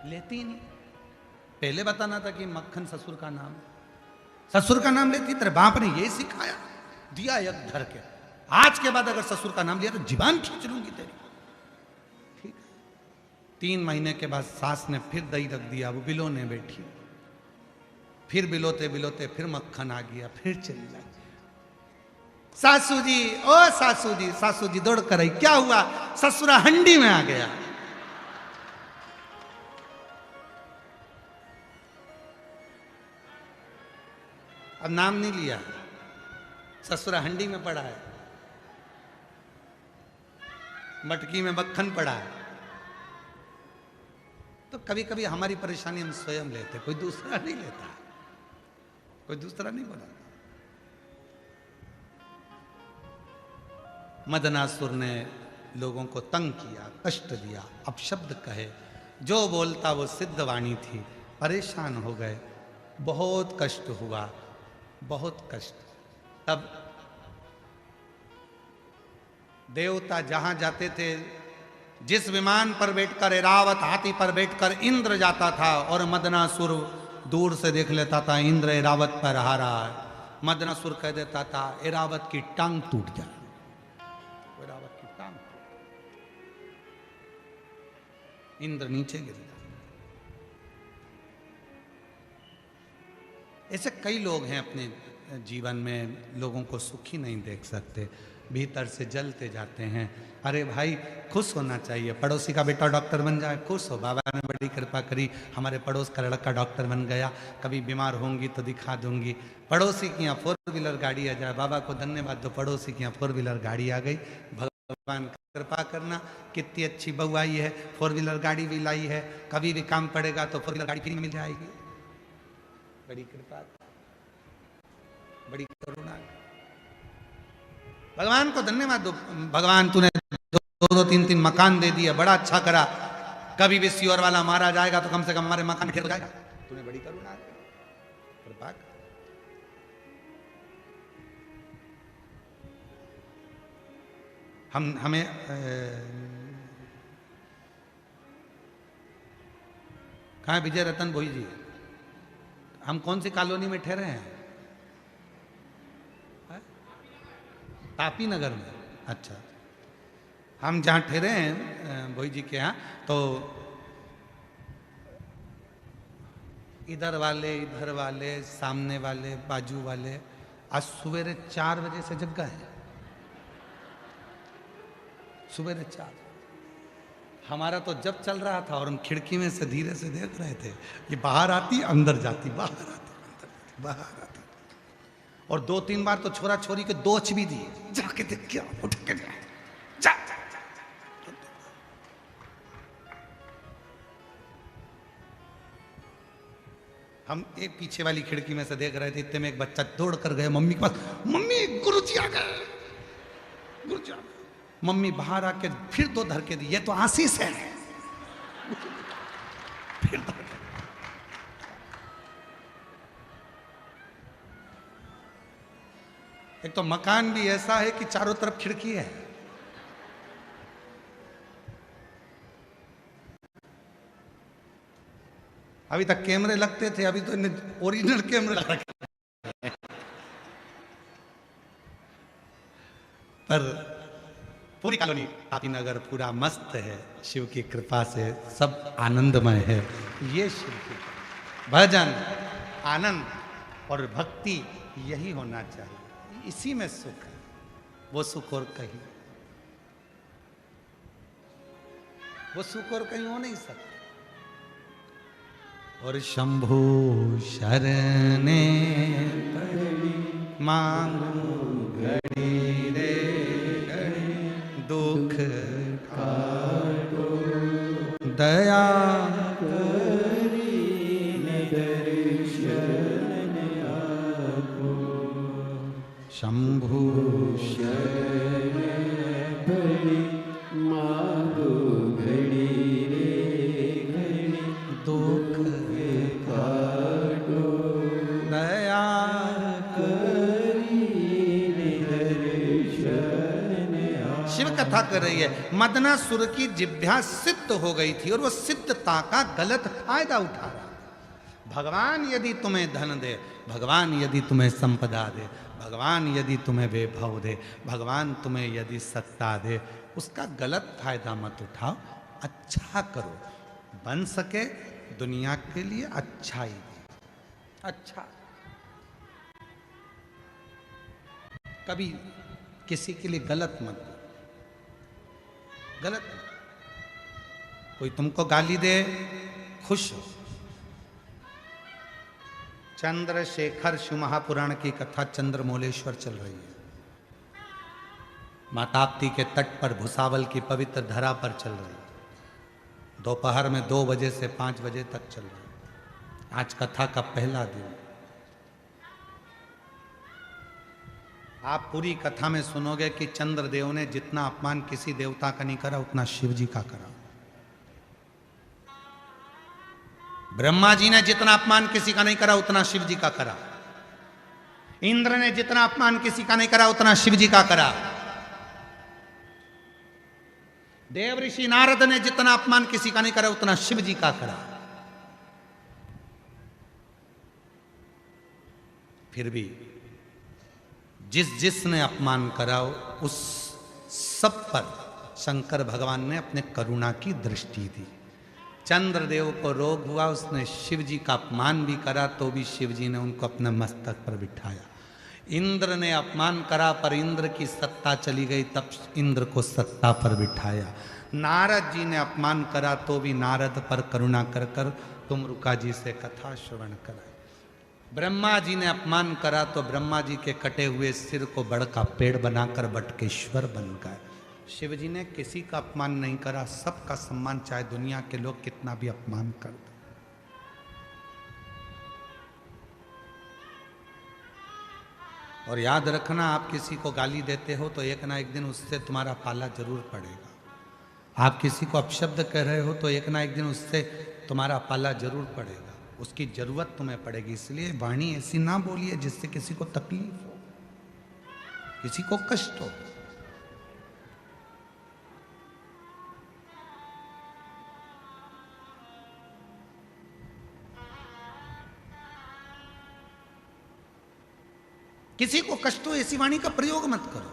लेती ही नहीं। पहले बताना था कि मक्खन ससुर का नाम, ससुर का नाम लेती, तेरे बाप ने यही सिखाया, दिया एक धर के। आज के बाद अगर ससुर का नाम लिया तो जीवान खींच लूंगी तेरी, ठीक है। 3 महीने के बाद सास ने फिर दही रख दिया, वो बिलोने बैठी, फिर बिलोते बिलोते फिर मक्खन आ गया, फिर चली जाए, सासू जी ओ सासू जी। सासू जी दौड़ कर आई, क्या हुआ? ससुरा हंडी में आ गया। अब नाम नहीं लिया, ससुरा हंडी में पड़ा है, मटकी में मक्खन पड़ा है। तो कभी कभी हमारी परेशानी हम स्वयं लेते, कोई दूसरा नहीं लेता, कोई दूसरा नहीं बोला। मदनासुर ने लोगों को तंग किया, कष्ट दिया, अपशब्द कहे, जो बोलता वो सिद्ध वाणी थी। परेशान हो गए, बहुत कष्ट हुआ, बहुत कष्ट। तब देवता जहां जाते थे, जिस विमान पर बैठकर ऐरावत हाथी पर बैठकर इंद्र जाता था, और मदनासुर दूर से देख लेता था इंद्र ऐरावत पर आ रहा है, मदनासुर कह देता था ऐरावत की टांग टूट जाए, ऐरावत की टांग। इंद्र नीचे गिर जाता। ऐसे कई लोग हैं अपने जीवन में लोगों को सुखी नहीं देख सकते, भीतर से जलते जाते हैं। अरे भाई खुश होना चाहिए, पड़ोसी का बेटा डॉक्टर बन जाए खुश हो, बाबा ने बड़ी कृपा करी हमारे पड़ोस का लड़का डॉक्टर बन गया, कभी बीमार होंगी तो दिखा दूंगी। पड़ोसी की यहाँ 4 व्हीलर गाड़ी आ जाए, बाबा को धन्यवाद दो, पड़ोसी की यहाँ 4 व्हीलर गाड़ी आ गई। भगवान कृपा करना, कितनी अच्छी बहू आई है, 4 व्हीलर गाड़ी भी लाई है, कभी भी काम पड़ेगा तो 4 व्हीलर गाड़ी फ्री मिल जाएगी। बड़ी कृपा, बड़ी करुणा। भगवान को धन्यवाद दो, भगवान तूने 2-3 मकान दे दिए, बड़ा अच्छा करा। कभी भी सियोर वाला मारा जाएगा तो कम से कम हमारे मकान ढेर हो जाएगा, तूने बड़ी करुणा कृपा। हमें कहाँ विजय रतन भोई जी, हम कौन सी कॉलोनी में ठहरे हैं? तापी नगर में। अच्छा, हम जहाँ ठहरे हैं भोई जी के यहाँ, तो इधर वाले सामने वाले बाजू वाले आज सवेरे 4 बजे से जग गए, सवेरे 4। हमारा तो जब चल रहा था और हम खिड़की में से धीरे से देख रहे थे, ये बाहर आती अंदर जाती, बाहर आती अंदर जाती, बाहर आती। और 2-3 बार तो छोरा छोरी के दोच भी दिए, जाके देख क्या उठ के जा, जा, जा, जा, जा। हम एक पीछे वाली खिड़की में से देख रहे थे, इतने में एक बच्चा दौड़ कर गए मम्मी के पास, मम्मी गुरुजी आ गए, गुरुजी आ गए। मम्मी बाहर आके फिर 2 धर के दी, ये तो आशीष है, फिर धर के। एक तो मकान भी ऐसा है कि चारों तरफ खिड़की है। अभी तक कैमरे लगते थे, अभी तो ओरिजिनल कैमरे लगा रखे। पर पूरी कॉलोनी तापी नगर पूरा मस्त है, शिव की कृपा से सब आनंदमय है। ये शिव की भजन, आनंद और भक्ति यही होना चाहिए, इसी में सुख है, वो सुख और कहीं, वो सुख और कहीं हो नहीं सकता। और शंभु शरणे मांगू घड़ी रे घड़ी, दुख काटो दया शंभु शरण बड़ी मांगो घड़ी रे घड़ी, दुख काटो दया करी शिव कथा कर रही है। मदनासुर की जिह्वा सिद्ध हो गई थी और वो सिद्धता का गलत फायदा उठा रहा। भगवान यदि तुम्हें धन दे, भगवान यदि तुम्हें संपदा दे, भगवान यदि तुम्हें वैभव दे, भगवान तुम्हें यदि सत्ता दे, उसका गलत फायदा मत उठाओ, अच्छा करो, बन सके दुनिया के लिए अच्छा ही अच्छा। कभी किसी के लिए गलत मत दो, गलत। कोई तुमको गाली दे, खुश हो। चंद्रशेखर शिव महापुराण की कथा चंद्रमौलेश्वर चल रही है, माताप्ती के तट पर भुसावल की पवित्र धरा पर चल रही है। दोपहर में 2 बजे से 5 बजे तक चल रही है। आज कथा का पहला दिन। आप पूरी कथा में सुनोगे कि चंद्रदेव ने जितना अपमान किसी देवता का नहीं करा, उतना शिव जी का करा। ब्रह्मा जी ने जितना अपमान किसी का नहीं करा, उतना शिव जी का करा। इंद्र ने जितना अपमान किसी का नहीं करा, उतना शिव जी का करा। देव ऋषि नारद ने जितना अपमान किसी का नहीं करा, उतना शिव जी का करा। फिर भी जिसने अपमान करा, उस सब पर शंकर भगवान ने अपने करुणा की दृष्टि दी। चंद्रदेव को रोग हुआ, उसने शिव जी का अपमान भी करा, तो भी शिव जी ने उनको अपने मस्तक पर बिठाया। इंद्र ने अपमान करा पर इंद्र की सत्ता चली गई, तब इंद्र को सत्ता पर बिठाया। नारद जी ने अपमान करा तो भी नारद पर करुणा कर कर तुमरुका जी से कथा श्रवण कराई। ब्रह्मा जी ने अपमान करा तो ब्रह्मा जी के कटे हुए सिर को बड़ का पेड़ बनाकर बटकेश्वर बन गए। शिव जी ने किसी का अपमान नहीं करा, सबका सम्मान, चाहे दुनिया के लोग कितना भी अपमान कर दे। और याद रखना, आप किसी को गाली देते हो तो एक ना एक दिन उससे तुम्हारा पाला जरूर पड़ेगा। आप किसी को अपशब्द कह रहे हो तो एक ना एक दिन उससे तुम्हारा पाला जरूर पड़ेगा, उसकी जरूरत तुम्हें पड़ेगी। इसलिए वाणी ऐसी ना बोलिए जिससे किसी को तकलीफ हो, किसी को कष्ट हो। किसी को कष्ट हो ऐसी वाणी का प्रयोग मत करो।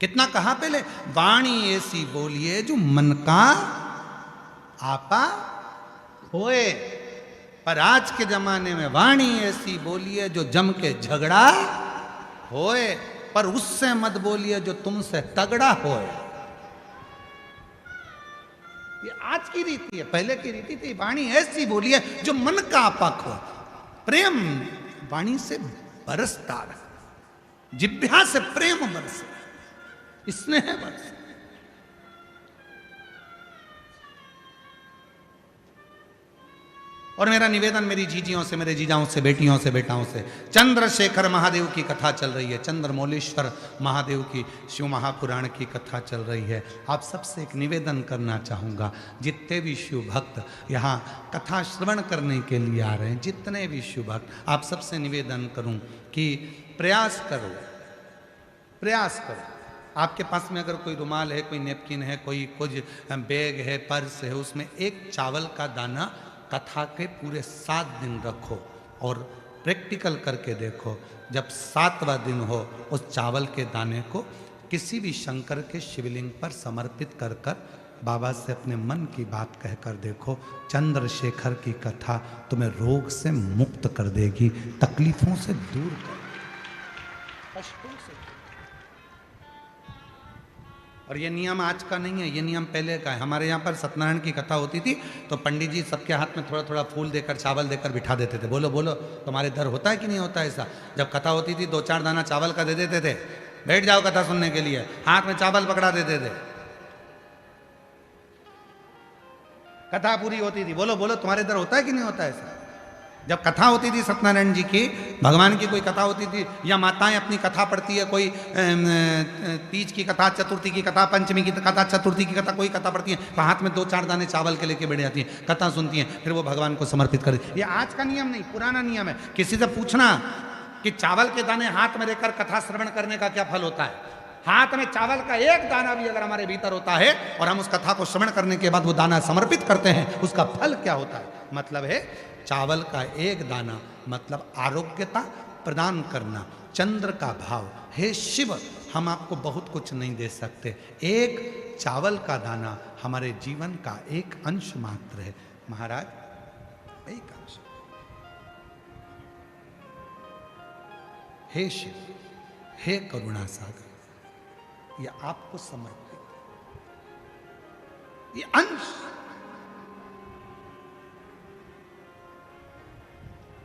कितना कहा पहले, वाणी ऐसी बोलिए जो मन का आपा होए। पर आज के जमाने में वाणी ऐसी बोलिए जो जम के झगड़ा होए, पर उससे मत बोलिए जो तुमसे तगड़ा होए। ये आज की रीति है, पहले की रीति थी वाणी ऐसी बोलिए जो मन का आपा हो। प्रेम वाणी से बरसता रहे, जिह्वा से प्रेम बरसे, स्नेह बरसे। और मेरा निवेदन मेरी जीजियों से, मेरे जीजाओं से, बेटियों से, बेटाओं से, चंद्रशेखर महादेव की कथा चल रही है, चंद्रमौलेश्वर महादेव की शिव महापुराण की कथा चल रही है। आप सबसे एक निवेदन करना चाहूँगा, जितने भी शिव भक्त यहाँ कथा श्रवण करने के लिए आ रहे हैं, जितने भी शिव भक्त, आप सबसे निवेदन करूँ कि प्रयास करो, प्रयास करो। आपके पास में अगर कोई रुमाल है, कोई नेपकिन है, कोई कुछ बैग है, पर्स है, उसमें एक चावल का दाना कथा के पूरे 7 दिन रखो और प्रैक्टिकल करके देखो। जब 7वां दिन हो, उस चावल के दाने को किसी भी शंकर के शिवलिंग पर समर्पित कर कर बाबा से अपने मन की बात कहकर देखो। चंद्रशेखर की कथा तुम्हें रोग से मुक्त कर देगी, तकलीफों से दूर कर, कष्टों से। और ये नियम आज का नहीं है, ये नियम पहले का है। हमारे यहाँ पर सत्यनारायण की कथा होती थी तो पंडित जी सबके हाथ में थोड़ा थोड़ा फूल देकर, चावल देकर बिठा देते थे। बोलो बोलो, तुम्हारे दर होता है कि नहीं होता ऐसा? जब कथा होती थी 2-4 दाना चावल का दे देते थे, बैठ जाओ कथा सुनने के लिए, हाथ में चावल पकड़ा देते थे। कथा पूरी होती थी। बोलो बोलो, तुम्हारे दर होता है कि नहीं होता ऐसा? जब कथा होती थी सत्यनारायण जी की, भगवान की कोई कथा होती थी, या माताएं अपनी कथा पढ़ती है, कोई तीज की कथा, चतुर्थी की कथा, पंचमी की कथा, चतुर्थी की कथा, कोई कथा पढ़ती है तो हाथ में 2-4 दाने चावल के लेके बैठ जाती हैं, कथा सुनती हैं, फिर वो भगवान को समर्पित कर देती। ये आज का नियम नहीं, पुराना नियम है। किसी से पूछना कि चावल के दाने हाथ में लेकर कथा श्रवण करने का क्या फल होता है? हाथ में चावल का एक दाना भी अगर हमारे भीतर होता है और हम उस कथा को श्रवण करने के बाद वो दाना समर्पित करते हैं, उसका फल क्या होता है? मतलब है चावल का एक दाना मतलब आरोग्यता प्रदान करना, चंद्र का भाव। हे शिव, हम आपको बहुत कुछ नहीं दे सकते, एक चावल का दाना हमारे जीवन का एक अंश मात्र है महाराज, एक अंश। हे शिव, हे करुणा सागर, ये आपको समर्पित, ये अंश,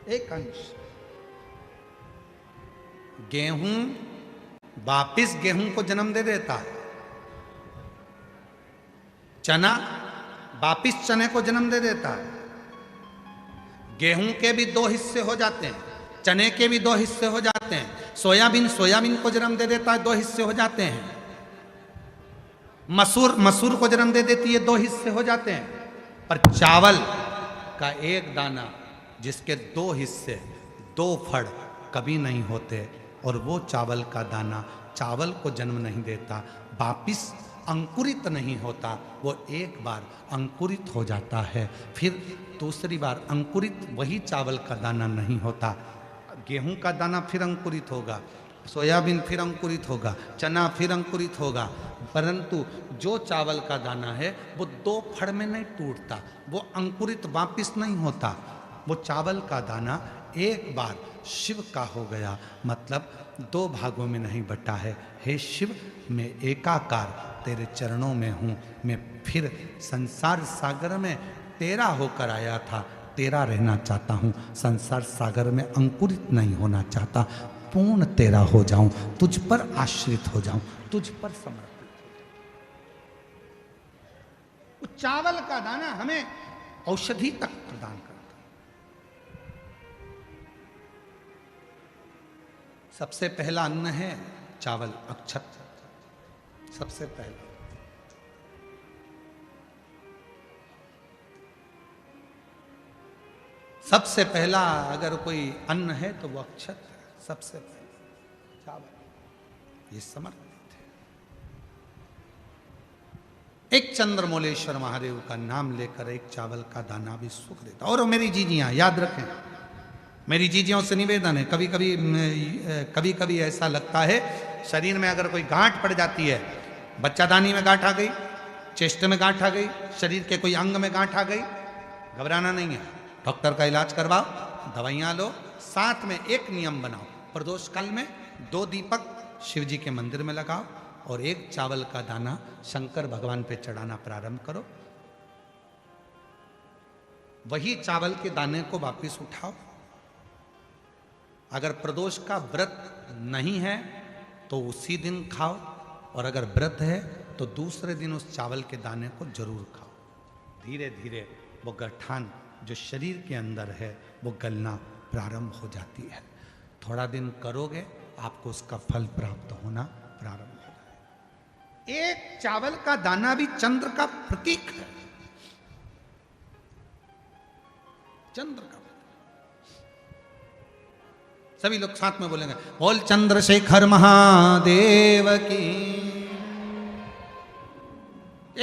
एक अंश। गेहूं वापिस गेहूं को जन्म दे देता है, चना वापिस चने को जन्म दे देता है। गेहूं के भी 2 हिस्से हो जाते हैं, चने के भी 2 हिस्से हो जाते हैं, सोयाबीन सोयाबीन को जन्म दे देता है, 2 हिस्से हो जाते हैं। मसूर मसूर को जन्म दे देती है, 2 हिस्से हो जाते हैं। पर चावल का एक दाना जिसके 2 हिस्से, 2 फड़ कभी नहीं होते, और वो चावल का दाना चावल को जन्म नहीं देता, वापिस अंकुरित नहीं होता, वो एक बार अंकुरित हो जाता है, फिर दूसरी बार अंकुरित वही चावल का दाना नहीं होता। गेहूं का दाना फिर अंकुरित होगा, सोयाबीन फिर अंकुरित होगा, चना फिर अंकुरित होगा, परंतु जो चावल का दाना है वो 2 फड़ में नहीं टूटता, वो अंकुरित वापिस नहीं होता। वो चावल का दाना एक बार शिव का हो गया, मतलब दो भागों में नहीं बटा है। हे शिव, मैं एकाकार तेरे चरणों में हूँ। मैं फिर संसार सागर में तेरा होकर आया था, तेरा रहना चाहता हूँ। संसार सागर में अंकुरित नहीं होना चाहता, पूर्ण तेरा हो जाऊं, तुझ पर आश्रित हो जाऊं, तुझ पर समर्पित हो जाऊं। चावल का दाना हमें औषधि तक प्रदान करता है। सबसे पहला अन्न है चावल, अक्षत। सबसे पहला सबसे पहला अगर कोई अन्न है तो वो अक्षत है। सबसे पहला चावल, ये समर्पित है। एक चंद्रमौलेश्वर महादेव का नाम लेकर एक चावल का दाना भी सुख देता। और मेरी जीजियां याद रखें, मेरी जीजियों से निवेदन है, कभी कभी ऐसा लगता है शरीर में अगर कोई गांठ पड़ जाती है, बच्चादानी में गांठ आ गई, चेस्ट में गांठ आ गई, शरीर के कोई अंग में गांठ आ गई, घबराना नहीं है। डॉक्टर का इलाज करवाओ, दवाइयां लो, साथ में एक नियम बनाओ, प्रदोष काल में 2 दीपक शिव जी के मंदिर में लगाओ और एक चावल का दाना शंकर भगवान पे चढ़ाना प्रारंभ करो। वही चावल के दाने को वापिस उठाओ। अगर प्रदोष का व्रत नहीं है तो उसी दिन खाओ, और अगर व्रत है तो दूसरे दिन उस चावल के दाने को जरूर खाओ। धीरे धीरे वो गठान जो शरीर के अंदर है वो गलना प्रारंभ हो जाती है। थोड़ा दिन करोगे आपको उसका फल प्राप्त होना प्रारंभ हो जाएगा। एक चावल का दाना भी चंद्र का प्रतीक है, चंद्र का। सभी लोग साथ में बोलेंगे, बोल चंद्रशेखर महादेव की।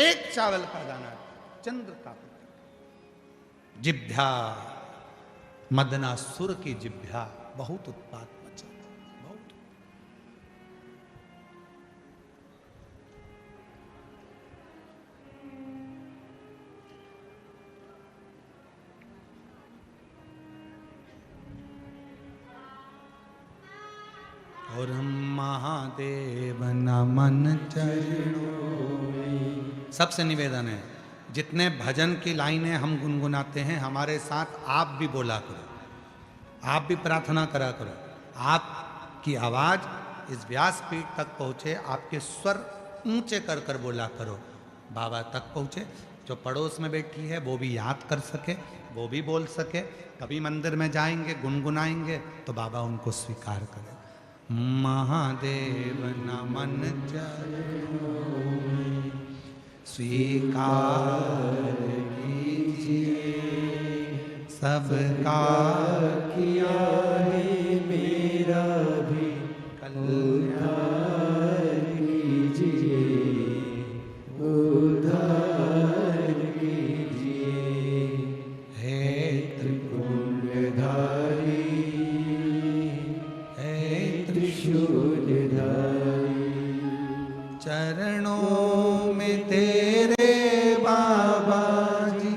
एक चावल का दाना चंद्र का प्रतीक। जिभ्या, मदनासुर की जिभ्या बहुत उत्पात मचा, बहुत। और हम महादेव नमन चरणों में। सबसे निवेदन है, जितने भजन की लाइनें हम गुनगुनाते हैं हमारे साथ आप भी बोला करो, आप भी प्रार्थना करा करो। आपकी आवाज इस व्यासपीठ तक पहुंचे, आपके स्वर ऊंचे कर कर बोला करो, बाबा तक पहुंचे। जो पड़ोस में बैठी है वो भी याद कर सके, वो भी बोल सके। कभी मंदिर में जाएंगे, गुनगुनाएंगे तो बाबा उनको स्वीकार करे। महादेव नमन चरणों में स्वीकार कीजिए, सबका किया है मेरा भी कल्याण कीजिए, उद्धार कीजिए। हे त्रिपुंडधारी, हे त्रिशूलधारी, चरणों में तेरे बाबा जी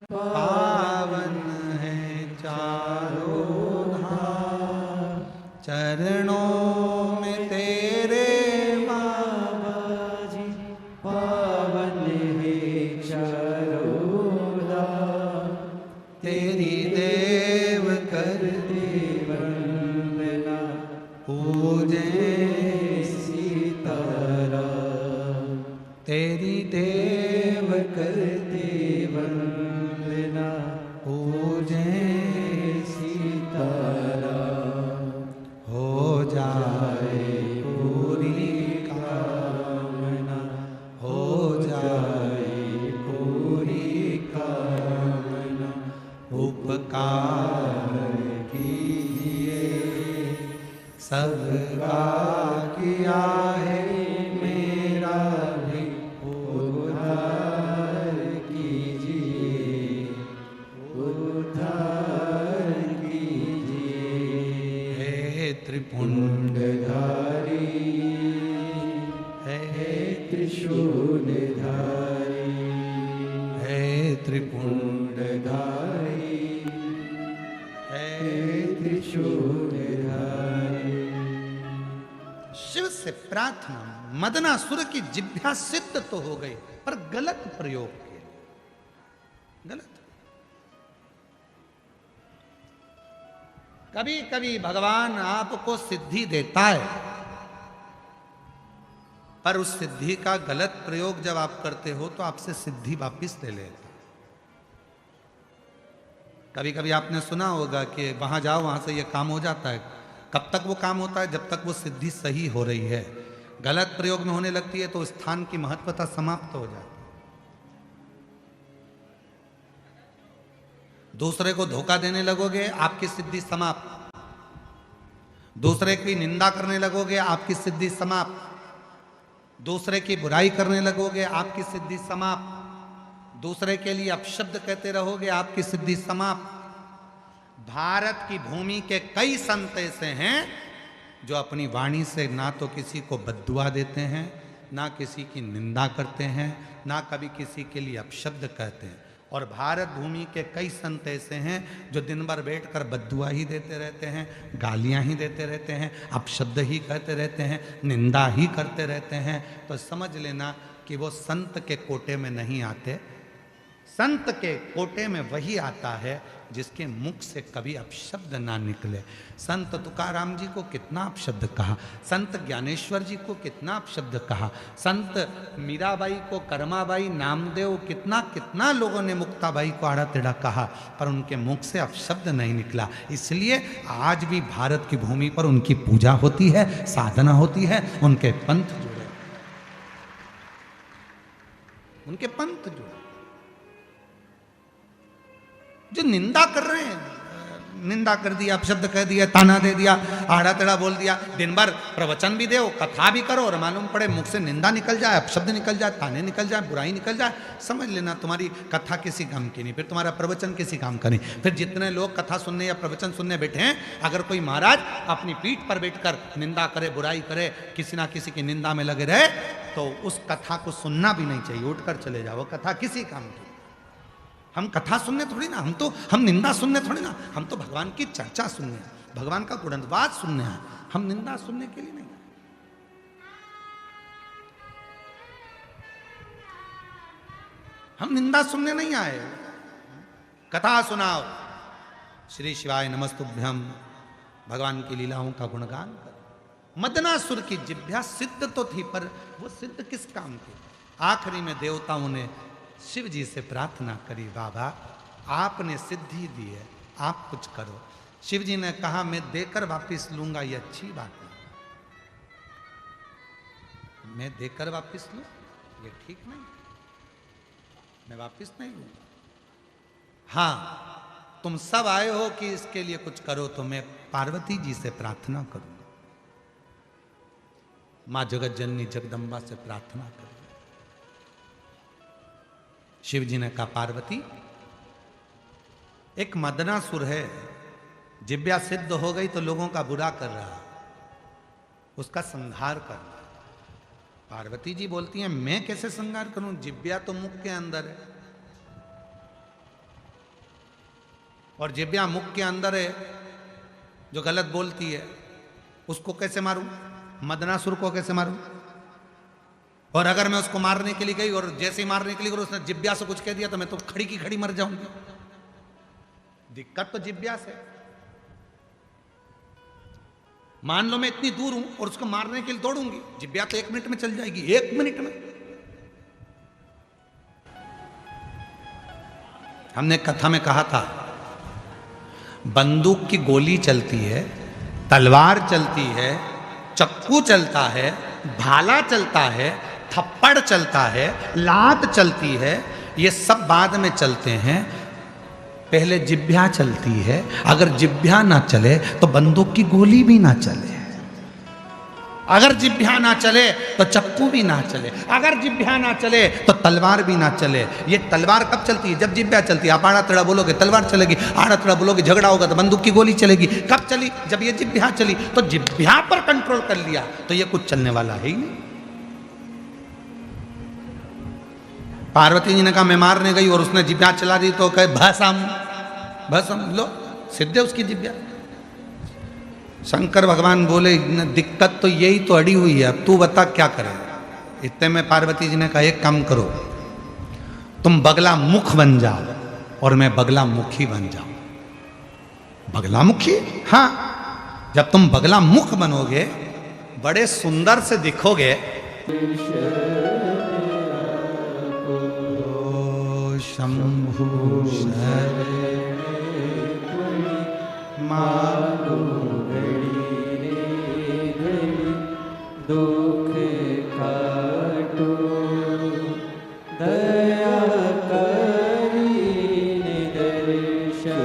पावन है चारों धाम। चरणों में तेरे बाबा जी पावन है चारों धाम। तेरी देव कर दे वंदना, पूजे तेरी देव करते वंदना, पूजे सीताराम। हो जाए पूरी कामना, हो जाए पूरी कामना। उपकार कीजिए, सबका किया है मेरा भी उद्धार कीजिए, उद्धार कीजिए। हे त्रिपुंडधारी, हे त्रिशूलधारी, हे त्रिपुंडधारी, हे त्रिशूलधारी, शिव से प्रार्थना, मदनासुर की जिह्वा सिद्ध तो हो गई, पर गलत प्रयोग किया, गलत। कभी कभी भगवान आपको सिद्धि देता है, पर उस सिद्धि का गलत प्रयोग जब आप करते हो तो आपसे सिद्धि वापिस ले लेता। कभी कभी आपने सुना होगा कि वहां जाओ, वहां से ये काम हो जाता है। कब तक वो काम होता है? जब तक वो सिद्धि सही हो रही है। गलत प्रयोग में होने लगती है तो स्थान की महत्वता समाप्त हो जाती है। दूसरे को धोखा देने लगोगे, आपकी सिद्धि समाप्त। दूसरे की निंदा करने लगोगे, आपकी सिद्धि समाप्त। दूसरे की बुराई करने लगोगे, आपकी सिद्धि समाप्त। दूसरे के लिए अपशब्द कहते रहोगे, आपकी सिद्धि समाप्त। भारत की भूमि के कई संत ऐसे हैं जो अपनी वाणी से ना तो किसी को बद्दुआ देते हैं, ना किसी की निंदा करते हैं, ना कभी किसी के लिए अपशब्द कहते हैं। और भारत भूमि के कई संत ऐसे हैं जो दिन भर बैठकर बद्दुआ ही देते रहते हैं, गालियां ही देते रहते हैं, अपशब्द ही कहते रहते हैं, निंदा ही करते रहते हैं। तो समझ लेना कि वो संत के कोटे में नहीं आते। संत के कोटे में वही आता है जिसके मुख से कभी अपशब्द ना निकले। संत तुकाराम जी को कितना अपशब्द कहा, संत ज्ञानेश्वर जी को कितना अपशब्द कहा, संत मीराबाई को, कर्माबाई, नामदेव, कितना कितना लोगों ने मुक्ताबाई को आड़ा टेढ़ा कहा, पर उनके मुख से अपशब्द नहीं निकला। इसलिए आज भी भारत की भूमि पर उनकी पूजा होती है, साधना होती है, उनके पंथ जुड़े, उनके पंथ जुड़े। जो निंदा कर रहे हैं, निंदा कर दिया, अपशब्द कह दिया, ताना दे दिया, आड़ा टेढ़ा बोल दिया, दिन भर प्रवचन भी दो, कथा भी करो, और मालूम पड़े मुख से निंदा निकल जाए, अपशब्द निकल जाए, ताने निकल जाए, बुराई निकल जाए, समझ लेना तुम्हारी कथा किसी काम की नहीं, फिर तुम्हारा प्रवचन किसी काम का नहीं। फिर जितने लोग कथा सुनने या प्रवचन सुनने बैठे हैं, अगर कोई महाराज अपनी पीठ पर बैठकर निंदा करे, बुराई करे, किसी ना किसी की निंदा में लगे रहे, तो उस कथा को सुनना भी नहीं चाहिए, उठकर चले जाओ। कथा किसी काम की। हम कथा सुनने थोड़ी ना, हम निंदा सुनने थोड़ी ना, हम तो भगवान की चर्चा सुनने हैं, भगवान का गुणवाद सुनने हैं, हम निंदा सुनने के लिए नहीं। हम निंदा सुनने नहीं आए, कथा सुनाओ, श्री शिवाय नमस्तुभ्यम, भगवान की लीलाओं का गुणगान करो। मदनासुर की जिह्वा सिद्ध तो थी, पर वो सिद्ध किस काम की? आखिरी में देवताओं ने शिव जी से प्रार्थना करी, बाबा आपने सिद्धि दी है, आप कुछ करो। शिव जी ने कहा मैं देकर वापस लूंगा, ये अच्छी बात है। मैं देकर वापस लूं, ये ठीक नहीं, मैं वापस नहीं लूंगा। हाँ, तुम सब आए हो कि इसके लिए कुछ करो, तो मैं पार्वती जी से प्रार्थना करूंगा, मां जगत जननी जगदम्बा से प्रार्थना करूंगा। शिव जी ने कहा पार्वती, एक मदनासुर है, जिह्वा सिद्ध हो गई तो लोगों का बुरा कर रहा, उसका संहार करना। पार्वती जी बोलती हैं मैं कैसे संहार करूं, जिह्वा तो मुख के अंदर है, और जिह्वा मुख के अंदर है जो गलत बोलती है, उसको कैसे मारूं, मदनासुर को कैसे मारूं? और अगर मैं उसको मारने के लिए गई और जैसे ही मारने के लिए गई उसने जिह्वा से कुछ कह दिया तो मैं तो खड़ी की खड़ी मर जाऊंगी। दिक्कत तो जिह्वा से। मान लो मैं इतनी दूर हूं और उसको मारने के लिए दौड़ूंगी, जिह्वा तो 1 मिनट में चल जाएगी, 1 मिनट में। हमने कथा में कहा था, बंदूक की गोली चलती है, तलवार चलती है, चक्कू चलता है, भाला चलता है, थप्पड़ चलता है, लात चलती है, ये सब बाद में चलते हैं, पहले जिह्वा चलती है। अगर जिह्वा ना चले तो बंदूक की गोली भी ना चले, अगर जिह्वा ना चले तो चक्कू भी ना चले, अगर जिह्वा ना चले तो तलवार भी ना चले। ये तलवार कब चलती है? जब जिह्वा चलती है। आप आड़ा टेढ़ा बोलोगे तलवार चलेगी, आड़ा टेढ़ा बोलोगे झगड़ा होगा तो बंदूक की गोली चलेगी। कब चली? जब ये जिह्वा चली। तो जिह्वा पर कंट्रोल कर लिया तो ये कुछ चलने वाला है ही नहीं। पार्वती जी ने कहा मैं मारने गई और उसने जिह्वा चला दी तो कहे भसम भसम, लो सिद्ध उसकी जिह्वा। शंकर भगवान बोले दिक्कत तो यही तो अड़ी हुई है, अब तू बता क्या करे। इतने में पार्वती जी ने कहा एक काम करो, तुम बगला मुख बन जाओ और मैं बगला मुखी बन जाऊं। बगला मुखी? हाँ, जब तुम बगला मुख बनोगे, बड़े सुंदर से दिखोगे। शंभु दुख काटो दया करी दर्शन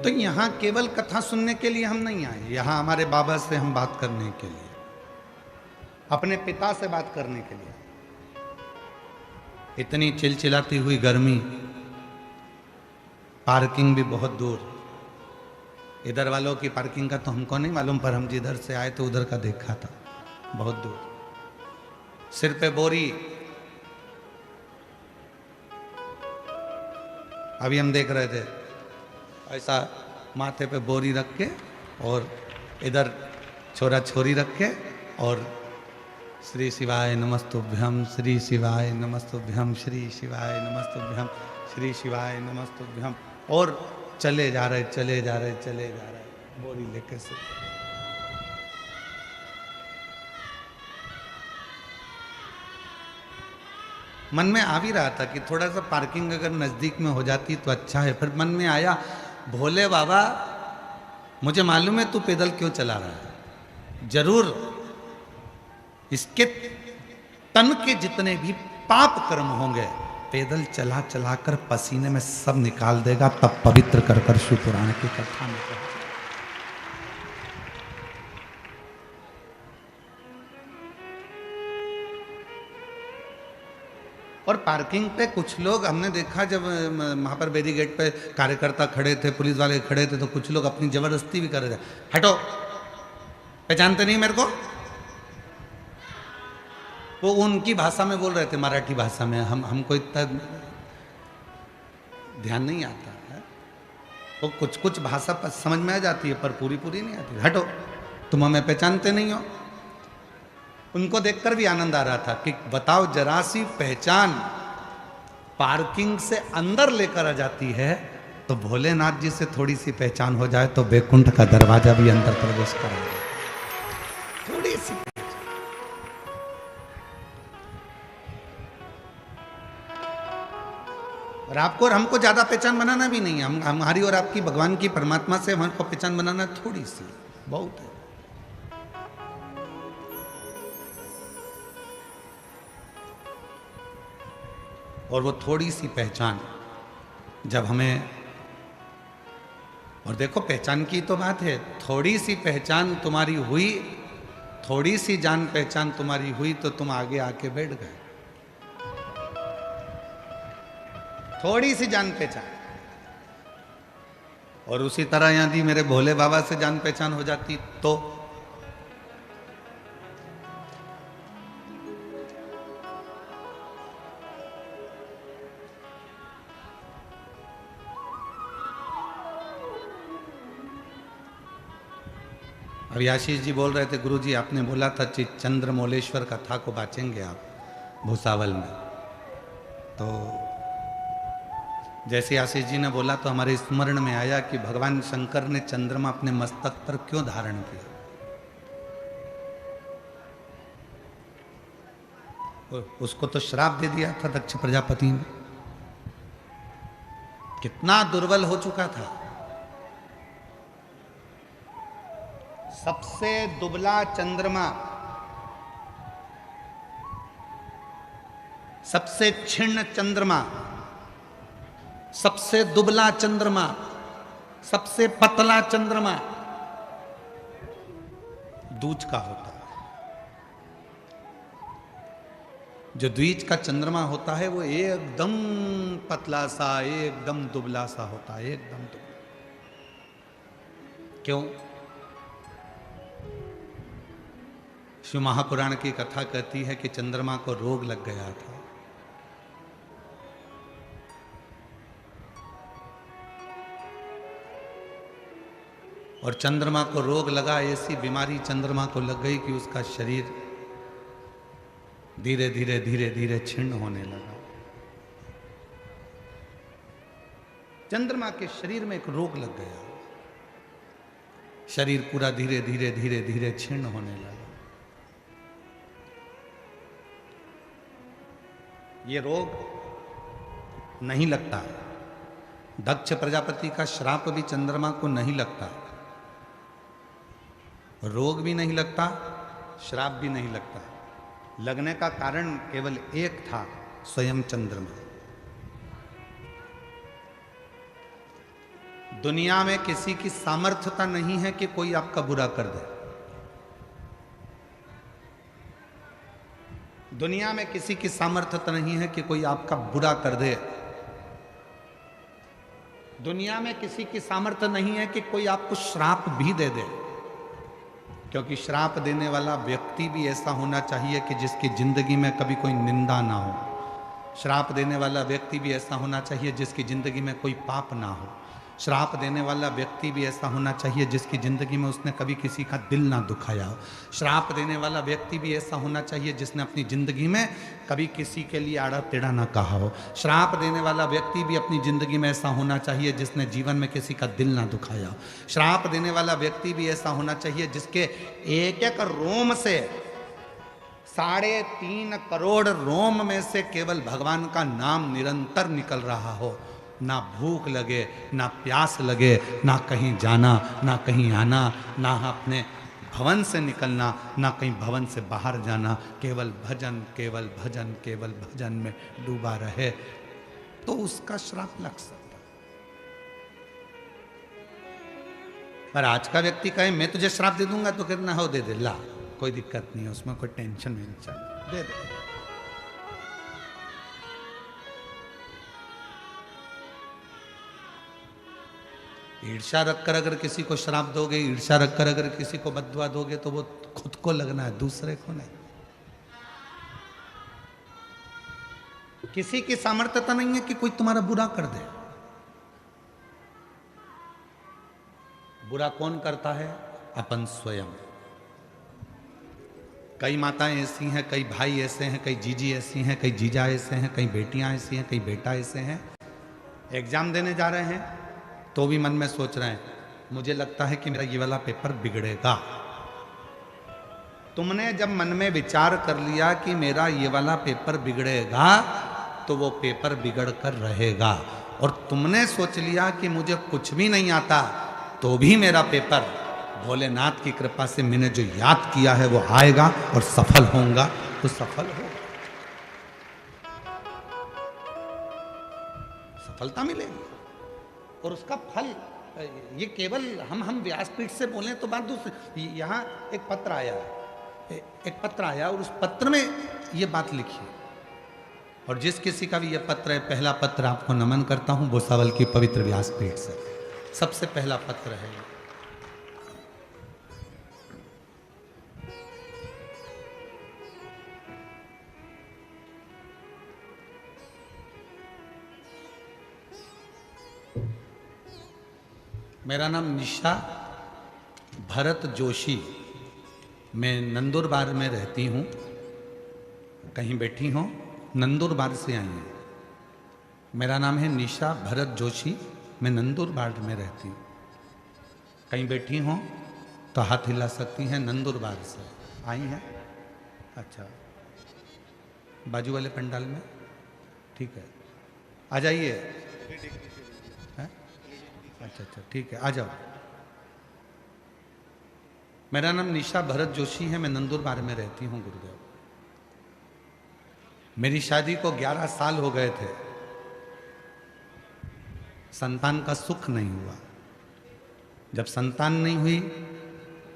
तो यहाँ केवल कथा सुनने के लिए हम नहीं आए, यहाँ हमारे बाबा से हम बात करने के लिए, अपने पिता से बात करने के लिए। इतनी चिलचिलाती हुई गर्मी, पार्किंग भी बहुत दूर। इधर वालों की पार्किंग का तो हमको नहीं मालूम, पर हम जिधर से आए तो उधर का देखा था, बहुत दूर। सिर पे बोरी, अभी हम देख रहे थे ऐसा माथे पे बोरी रख के और इधर छोरा छोरी रख के और श्री शिवाय नमस्तुभ्यम, श्री शिवाय नमस्तुभ्यम, श्री शिवाय नमस्तुभ्यम, श्री शिवाय नमस्तुभ्यम, और चले जा रहे चले जा रहे चले जा रहे बोरी लेके से। मन में आ भी रहा था कि थोड़ा सा पार्किंग अगर नजदीक में हो जाती तो अच्छा है। फिर मन में आया, भोले बाबा मुझे मालूम है तू पैदल क्यों चला रहा है, जरूर इसके तन के जितने भी पाप कर्म होंगे पैदल चला चला कर पसीने में सब निकाल देगा, तब पवित्र कर कर शिव पुराण की कथा में पहुंचे। और पार्किंग पे कुछ लोग हमने देखा, जब वहां पर बैरिकेड पे कार्यकर्ता खड़े थे, पुलिस वाले खड़े थे, तो कुछ लोग अपनी जबरदस्ती भी कर रहे थे, हटो, पहचानते नहीं मेरे को। वो उनकी भाषा में बोल रहे थे, मराठी भाषा में, हमको इतना ध्यान नहीं आता है। वो कुछ कुछ भाषा समझ में आ जाती है पर पूरी पूरी नहीं आती। हटो, तुम हमें पहचानते नहीं हो। उनको देखकर भी आनंद आ रहा था कि बताओ, जरा सी पहचान पार्किंग से अंदर लेकर आ जाती है, तो भोलेनाथ जी से थोड़ी सी पहचान हो जाए तो वैकुंठ का दरवाजा भी अंदर प्रवेश कराए। थोड़ी सी और आपको और हमको ज्यादा पहचान बनाना भी नहीं है। हमारी और आपकी भगवान की, परमात्मा से हमको पहचान बनाना थोड़ी सी बहुत है। और वो थोड़ी सी पहचान जब हमें, और देखो पहचान की तो बात है, थोड़ी सी पहचान तुम्हारी हुई, थोड़ी सी जान पहचान तुम्हारी हुई तो तुम आगे आके बैठ गए। थोड़ी सी जान पहचान। और उसी तरह यदि मेरे भोले बाबा से जान पहचान हो जाती तो अभी आशीष जी बोल रहे थे, गुरुजी आपने बोला था चंद्रमौलेश्वर कथा को बांचेंगे आप भूसावल में। तो जैसे आशीष जी ने बोला तो हमारे स्मरण में आया कि भगवान शंकर ने चंद्रमा अपने मस्तक पर क्यों धारण किया। उसको तो श्राप दे दिया था दक्ष प्रजापति ने। कितना दुर्बल हो चुका था। सबसे दुबला चंद्रमा, सबसे क्षीण चंद्रमा, सबसे दुबला चंद्रमा, सबसे पतला चंद्रमा दूज का होता है। जो द्विज का चंद्रमा होता है वो एकदम पतला सा, एकदम दुबला सा होता है, एकदम दुबला। क्यों? शिव महापुराण की कथा कहती है कि चंद्रमा को रोग लग गया था। और चंद्रमा को रोग लगा, ऐसी बीमारी चंद्रमा को लग गई कि उसका शरीर धीरे धीरे धीरे धीरे छिन्न होने लगा। चंद्रमा के शरीर में एक रोग लग गया, शरीर पूरा धीरे धीरे धीरे धीरे छिन्न होने लगा। ये रोग नहीं लगता, दक्ष प्रजापति का श्राप भी चंद्रमा को नहीं लगता, रोग भी नहीं लगता, श्राप भी नहीं लगता। लगने का कारण केवल एक था, स्वयं चंद्रमा। दुनिया में किसी की सामर्थ्यता नहीं है कि कोई आपका बुरा कर दे। दुनिया में किसी की सामर्थ्यता नहीं है कि कोई आपका बुरा कर दे। दुनिया में किसी की सामर्थ्य नहीं है कि कोई आपको श्राप भी दे दे, क्योंकि श्राप देने वाला व्यक्ति भी ऐसा होना चाहिए कि जिसकी जिंदगी में कभी कोई निंदा ना हो। श्राप देने वाला व्यक्ति भी ऐसा होना चाहिए जिसकी जिंदगी में कोई पाप ना हो। श्राप देने वाला व्यक्ति भी ऐसा होना चाहिए जिसकी जिंदगी में उसने कभी किसी का दिल ना दुखाया हो। श्राप देने वाला व्यक्ति भी ऐसा होना चाहिए जिसने अपनी जिंदगी में कभी किसी के लिए आड़ा टेढ़ा ना कहा हो। श्राप देने वाला व्यक्ति भी अपनी जिंदगी में ऐसा होना चाहिए जिसने जीवन में किसी का दिल ना दुखाया हो। श्राप देने वाला व्यक्ति भी ऐसा होना चाहिए जिसके एक एक रोम से 3.5 करोड़ रोम में से केवल भगवान का नाम निरंतर निकल रहा हो। ना भूख लगे, ना प्यास लगे, ना कहीं जाना, ना कहीं आना, ना अपने भवन से निकलना, ना कहीं भवन से बाहर जाना, केवल भजन केवल भजन केवल भजन में डूबा रहे, तो उसका श्राप लग सकता। पर आज का व्यक्ति कहे मैं तुझे श्राप दे दूंगा तो कितना हो, दे दे, ला, कोई दिक्कत नहीं है, उसमें कोई टेंशन नहीं चाहिए, दे दे। ईर्ष्या रखकर अगर किसी को श्राप दोगे, ईर्ष्या रखकर अगर किसी को बद्दुआ दोगे, तो वो खुद को लगना है, दूसरे को नहीं। किसी की सामर्थ्यता नहीं है कि कोई तुम्हारा बुरा कर दे। बुरा कौन करता है? अपन स्वयं। कई माताएं ऐसी हैं, कई भाई ऐसे हैं, कई जीजी ऐसी हैं, कई जीजा ऐसे हैं, कई बेटियां ऐसी हैं, कई बेटा ऐसे हैं। एग्जाम देने जा रहे हैं तो भी मन में सोच रहे हैं, मुझे लगता है कि मेरा ये वाला पेपर बिगड़ेगा। तुमने जब मन में विचार कर लिया कि मेरा ये वाला पेपर बिगड़ेगा, तो वो पेपर बिगड़ कर रहेगा। और तुमने सोच लिया कि मुझे कुछ भी नहीं आता, तो भी मेरा पेपर भोलेनाथ की कृपा से मैंने जो याद किया है वो आएगा और सफल होऊंगा, तो सफल होगा, सफलता मिलेगी। और उसका फल, ये केवल हम व्यासपीठ से बोलें तो बात दूसरी। यहाँ एक पत्र आया, एक पत्र आया और उस पत्र में ये बात लिखी, और जिस किसी का भी ये पत्र है, पहला पत्र आपको नमन करता हूँ भुसावल की पवित्र व्यासपीठ से, सबसे पहला पत्र है। मेरा नाम निशा भरत जोशी, मैं नंदुरबार में रहती हूँ। कहीं बैठी हो, नंदुरबार से आई हैं। मेरा नाम है निशा भरत जोशी, मैं नंदुरबार में रहती हूँ। कहीं बैठी हो तो हाथ हिला सकती हैं। नंदुरबार से आई हैं? अच्छा, बाजू वाले पंडाल में, ठीक है, आ जाइए। अच्छा, ठीक है, आ जाओ। मेरा नाम निशा भरत जोशी है, मैं नंदुरबार में रहती हूँ, गुरुदेव। मेरी शादी को 11 साल हो गए थे, संतान का सुख नहीं हुआ। जब संतान नहीं हुई,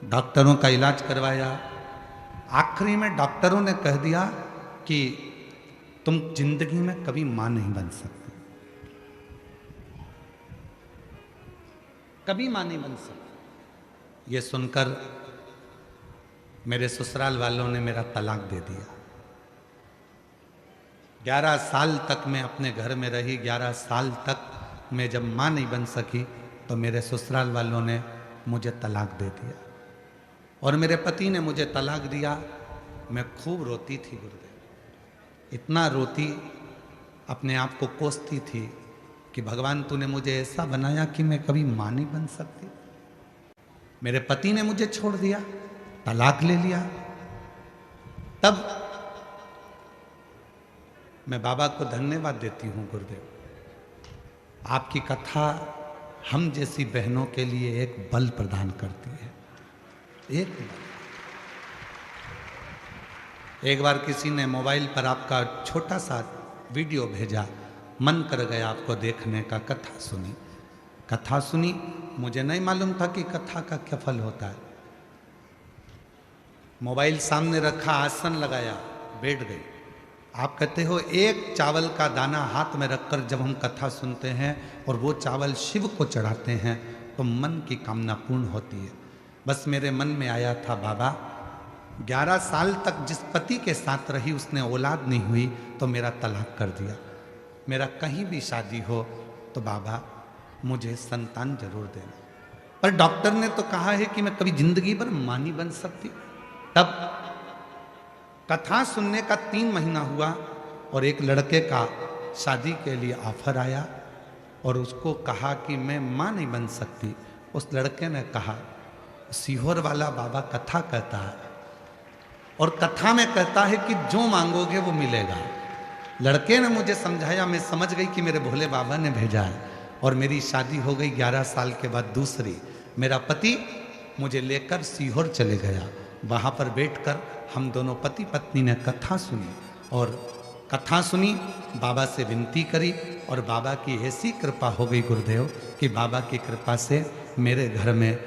डॉक्टरों का इलाज करवाया, आखिरी में डॉक्टरों ने कह दिया कि तुम जिंदगी में कभी मां नहीं बन सकते, कभी मां नहीं बन सकती। ये सुनकर मेरे ससुराल वालों ने मेरा तलाक दे दिया। 11 साल तक मैं अपने घर में रही। 11 साल तक मैं जब मां नहीं बन सकी तो मेरे ससुराल वालों ने मुझे तलाक दे दिया। और मेरे पति ने मुझे तलाक दिया। मैं खूब रोती थी गुरुदेव, इतना रोती, अपने आप को कोसती थी कि भगवान तूने मुझे ऐसा बनाया कि मैं कभी मां नहीं बन सकती। मेरे पति ने मुझे छोड़ दिया, तलाक ले लिया। तब मैं बाबा को धन्यवाद देती हूं गुरुदेव, आपकी कथा हम जैसी बहनों के लिए एक बल प्रदान करती है। एक बार किसी ने मोबाइल पर आपका छोटा सा वीडियो भेजा, मन कर गया आपको देखने का। कथा सुनी, मुझे नहीं मालूम था कि कथा का क्या फल होता है। मोबाइल सामने रखा, आसन लगाया, बैठ गई। आप कहते हो एक चावल का दाना हाथ में रखकर जब हम कथा सुनते हैं और वो चावल शिव को चढ़ाते हैं तो मन की कामना पूर्ण होती है। बस मेरे मन में आया था, बाबा 11 साल तक जिस पति के साथ रही उसने औलाद नहीं हुई तो मेरा तलाक कर दिया। मेरा कहीं भी शादी हो तो बाबा मुझे संतान जरूर देना। पर डॉक्टर ने तो कहा है कि मैं कभी जिंदगी भर मां नहीं बन सकती। तब कथा सुनने का 3 महीना हुआ और एक लड़के का शादी के लिए ऑफर आया और उसको कहा कि मैं मां नहीं बन सकती। उस लड़के ने कहा, सीहोर वाला बाबा कथा कहता है और कथा में कहता है कि जो मांगोगे वो मिलेगा। लड़के ने मुझे समझाया, मैं समझ गई कि मेरे भोले बाबा ने भेजा है और मेरी शादी हो गई 11 साल के बाद दूसरी। मेरा पति मुझे लेकर सीहोर चले गया। वहाँ पर बैठकर हम दोनों पति पत्नी ने कथा सुनी और कथा सुनी, बाबा से विनती करी और बाबा की ऐसी कृपा हो गई गुरुदेव कि बाबा की कृपा से मेरे घर में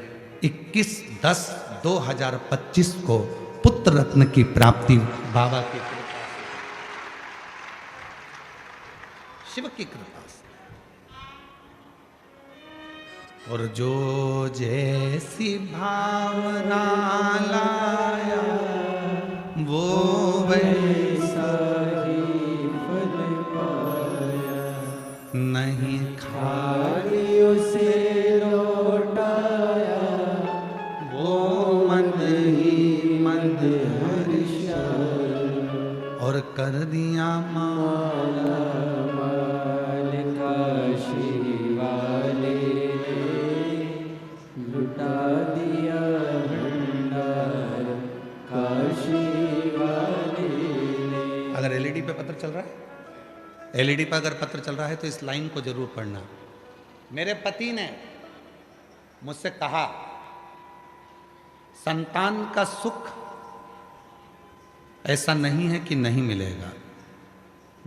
21/10/2025 को पुत्र रत्न की प्राप्ति बाबा की कृपा से, शिव की कृपा से। और जो जैसी भावना लाया वो वैसा ही फल पाया, नहीं खाली उसे लौटाया, वो मन ही मन हर्षा, और कर दिया माला माल काशी वाले लुटा दिया भंडार काशी वाले ने। अगर एलईडी पे पत्र चल रहा है, एलईडी पर अगर पत्र चल रहा है तो इस लाइन को जरूर पढ़ना। मेरे पति ने मुझसे कहा, संतान का सुख ऐसा नहीं है कि नहीं मिलेगा।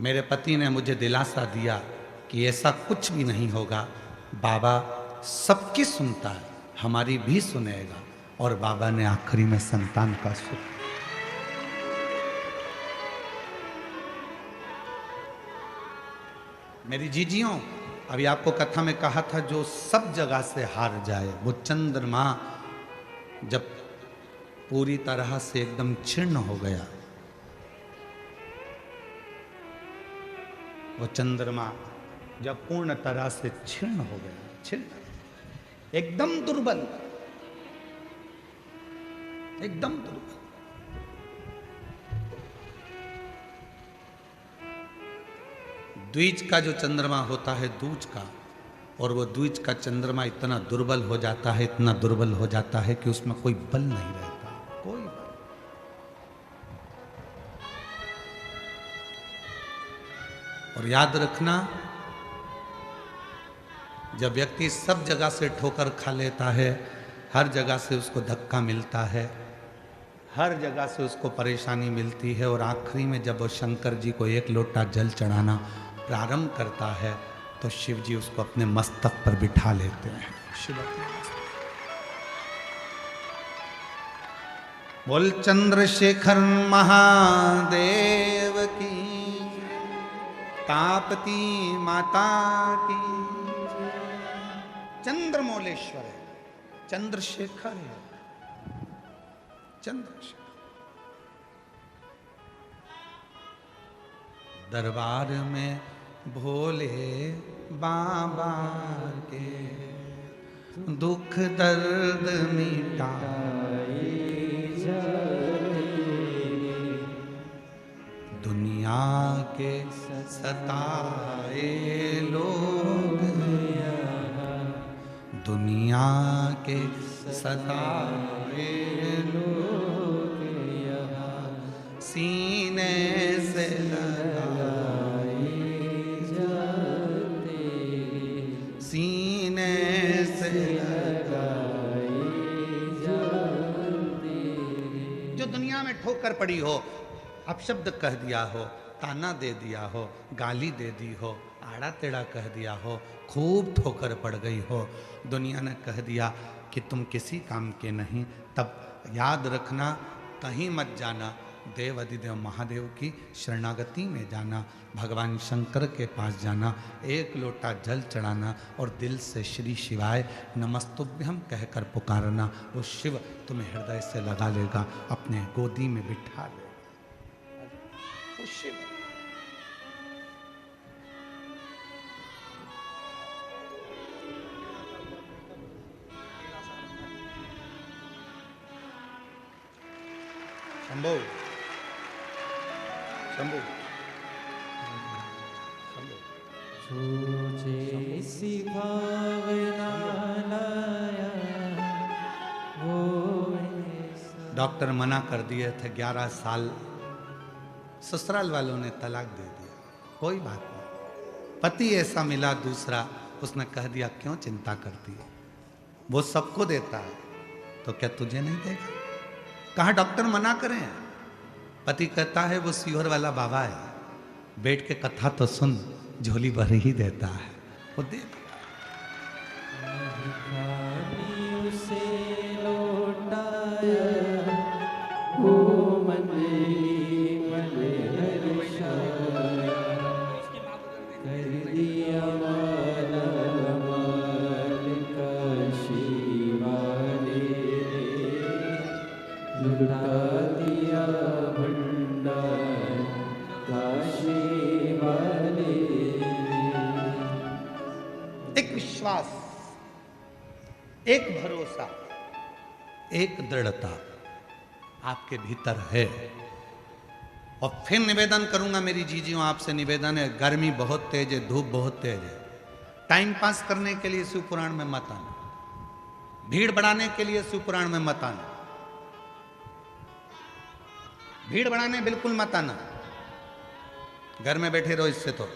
मेरे पति ने मुझे दिलासा दिया कि ऐसा कुछ भी नहीं होगा, बाबा सबकी सुनता है, हमारी भी सुनेगा। और बाबा ने आखिरी में संतान का सुख। मेरी जीजियों, अभी आपको कथा में कहा था जो सब जगह से हार जाए, वो चंद्रमा जब पूरी तरह से एकदम छिन्न हो गया, वो चंद्रमा जब पूर्ण तरह से छिन्न हो गया, छिन्न, एकदम दुर्बल, एकदम दुर्बल। द्विज का जो चंद्रमा होता है दूज का, और वो द्विज का चंद्रमा इतना दुर्बल हो जाता है, इतना दुर्बल हो जाता है कि उसमें कोई बल नहीं रहता, कोई बल। और याद रखना, जब व्यक्ति सब जगह से ठोकर खा लेता है, हर जगह से उसको धक्का मिलता है, हर जगह से उसको परेशानी मिलती है, और आखिरी में जब वो शंकर जी को 1 लोटा जल चढ़ाना प्रारंभ करता है तो शिव जी उसको अपने मस्तक पर बिठा लेते हैं। शिव अपने मस्तक। बोल चंद्रशेखर महादेव की, तापती माता की। चंद्रमौलेश्वर है, चंद्रशेखर है, चंद्रशेखर। दरबार में भोले बाबा के दुख दर्द मिटा दुनिया के सताए लोग, दुनिया के सताए लोग सीने से लगाए जाते, सीने से लगाए जाते। जो दुनिया में ठोकर पड़ी हो, अपशब्द कह दिया हो, ताना दे दिया हो, गाली दे दी हो, आड़ा टेढ़ा कह दिया हो, खूब ठोकर पड़ गई हो, दुनिया ने कह दिया कि तुम किसी काम के नहीं, तब याद रखना कहीं मत जाना, देव अधिदेव महादेव की शरणागति में जाना, भगवान शंकर के पास जाना, एक लोटा जल चढ़ाना और दिल से श्री शिवाय नमस्तुभ्यम कहकर पुकारना। वो शिव तुम्हें हृदय से लगा लेगा, अपने गोदी में बिठा ले। शिव शंभो शंभो जैसी भावना लाया वो। डॉक्टर मना कर दिए थे, 11 साल ससुराल वालों ने तलाक दे दिया, कोई बात नहीं, पति ऐसा मिला दूसरा, उसने कह दिया क्यों चिंता करती है, वो सबको देता है तो क्या तुझे नहीं देगा। कहा डॉक्टर मना करें, पति कहता है वो सीहोर वाला बाबा है, बैठ के कथा तो सुन, झोली भर ही देता है, वो दे एक भरोसा, एक दृढ़ता आपके भीतर है। और फिर निवेदन करूंगा मेरी जीजियों, आपसे निवेदन है, गर्मी बहुत तेज है, धूप बहुत तेज है, टाइम पास करने के लिए शिव पुराण में मत आना, भीड़ बढ़ाने के लिए शिव पुराण में मत आना, भीड़ बढ़ाने बिल्कुल मत आना, घर में बैठे रहो इससे तो।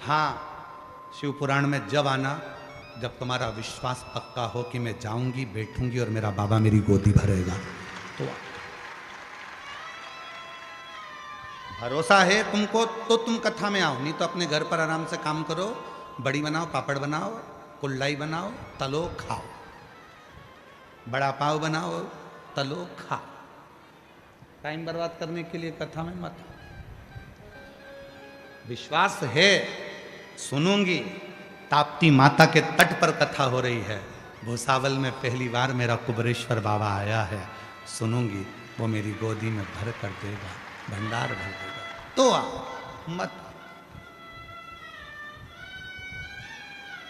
हाँ, शिव पुराण में जब आना जब तुम्हारा विश्वास पक्का हो कि मैं जाऊंगी, बैठूंगी और मेरा बाबा मेरी गोदी भरेगा, तो भरोसा है तुमको तो तुम कथा में आओ, नहीं तो अपने घर पर आराम से काम करो, बड़ी बनाओ, पापड़ बनाओ, कुल्लाई बनाओ, तलो खाओ, बड़ा पाव बनाओ, तलो खाओ, टाइम बर्बाद करने के लिए कथा में मत। विश्वास है सुनूंगी, ताप्ती माता के तट पर कथा हो रही है, भूसावल में पहली बार मेरा कुबरेश्वर बाबा आया है, सुनूंगी, वो मेरी गोदी में भर कर देगा, भंडार भर देगा, तो आओ मत।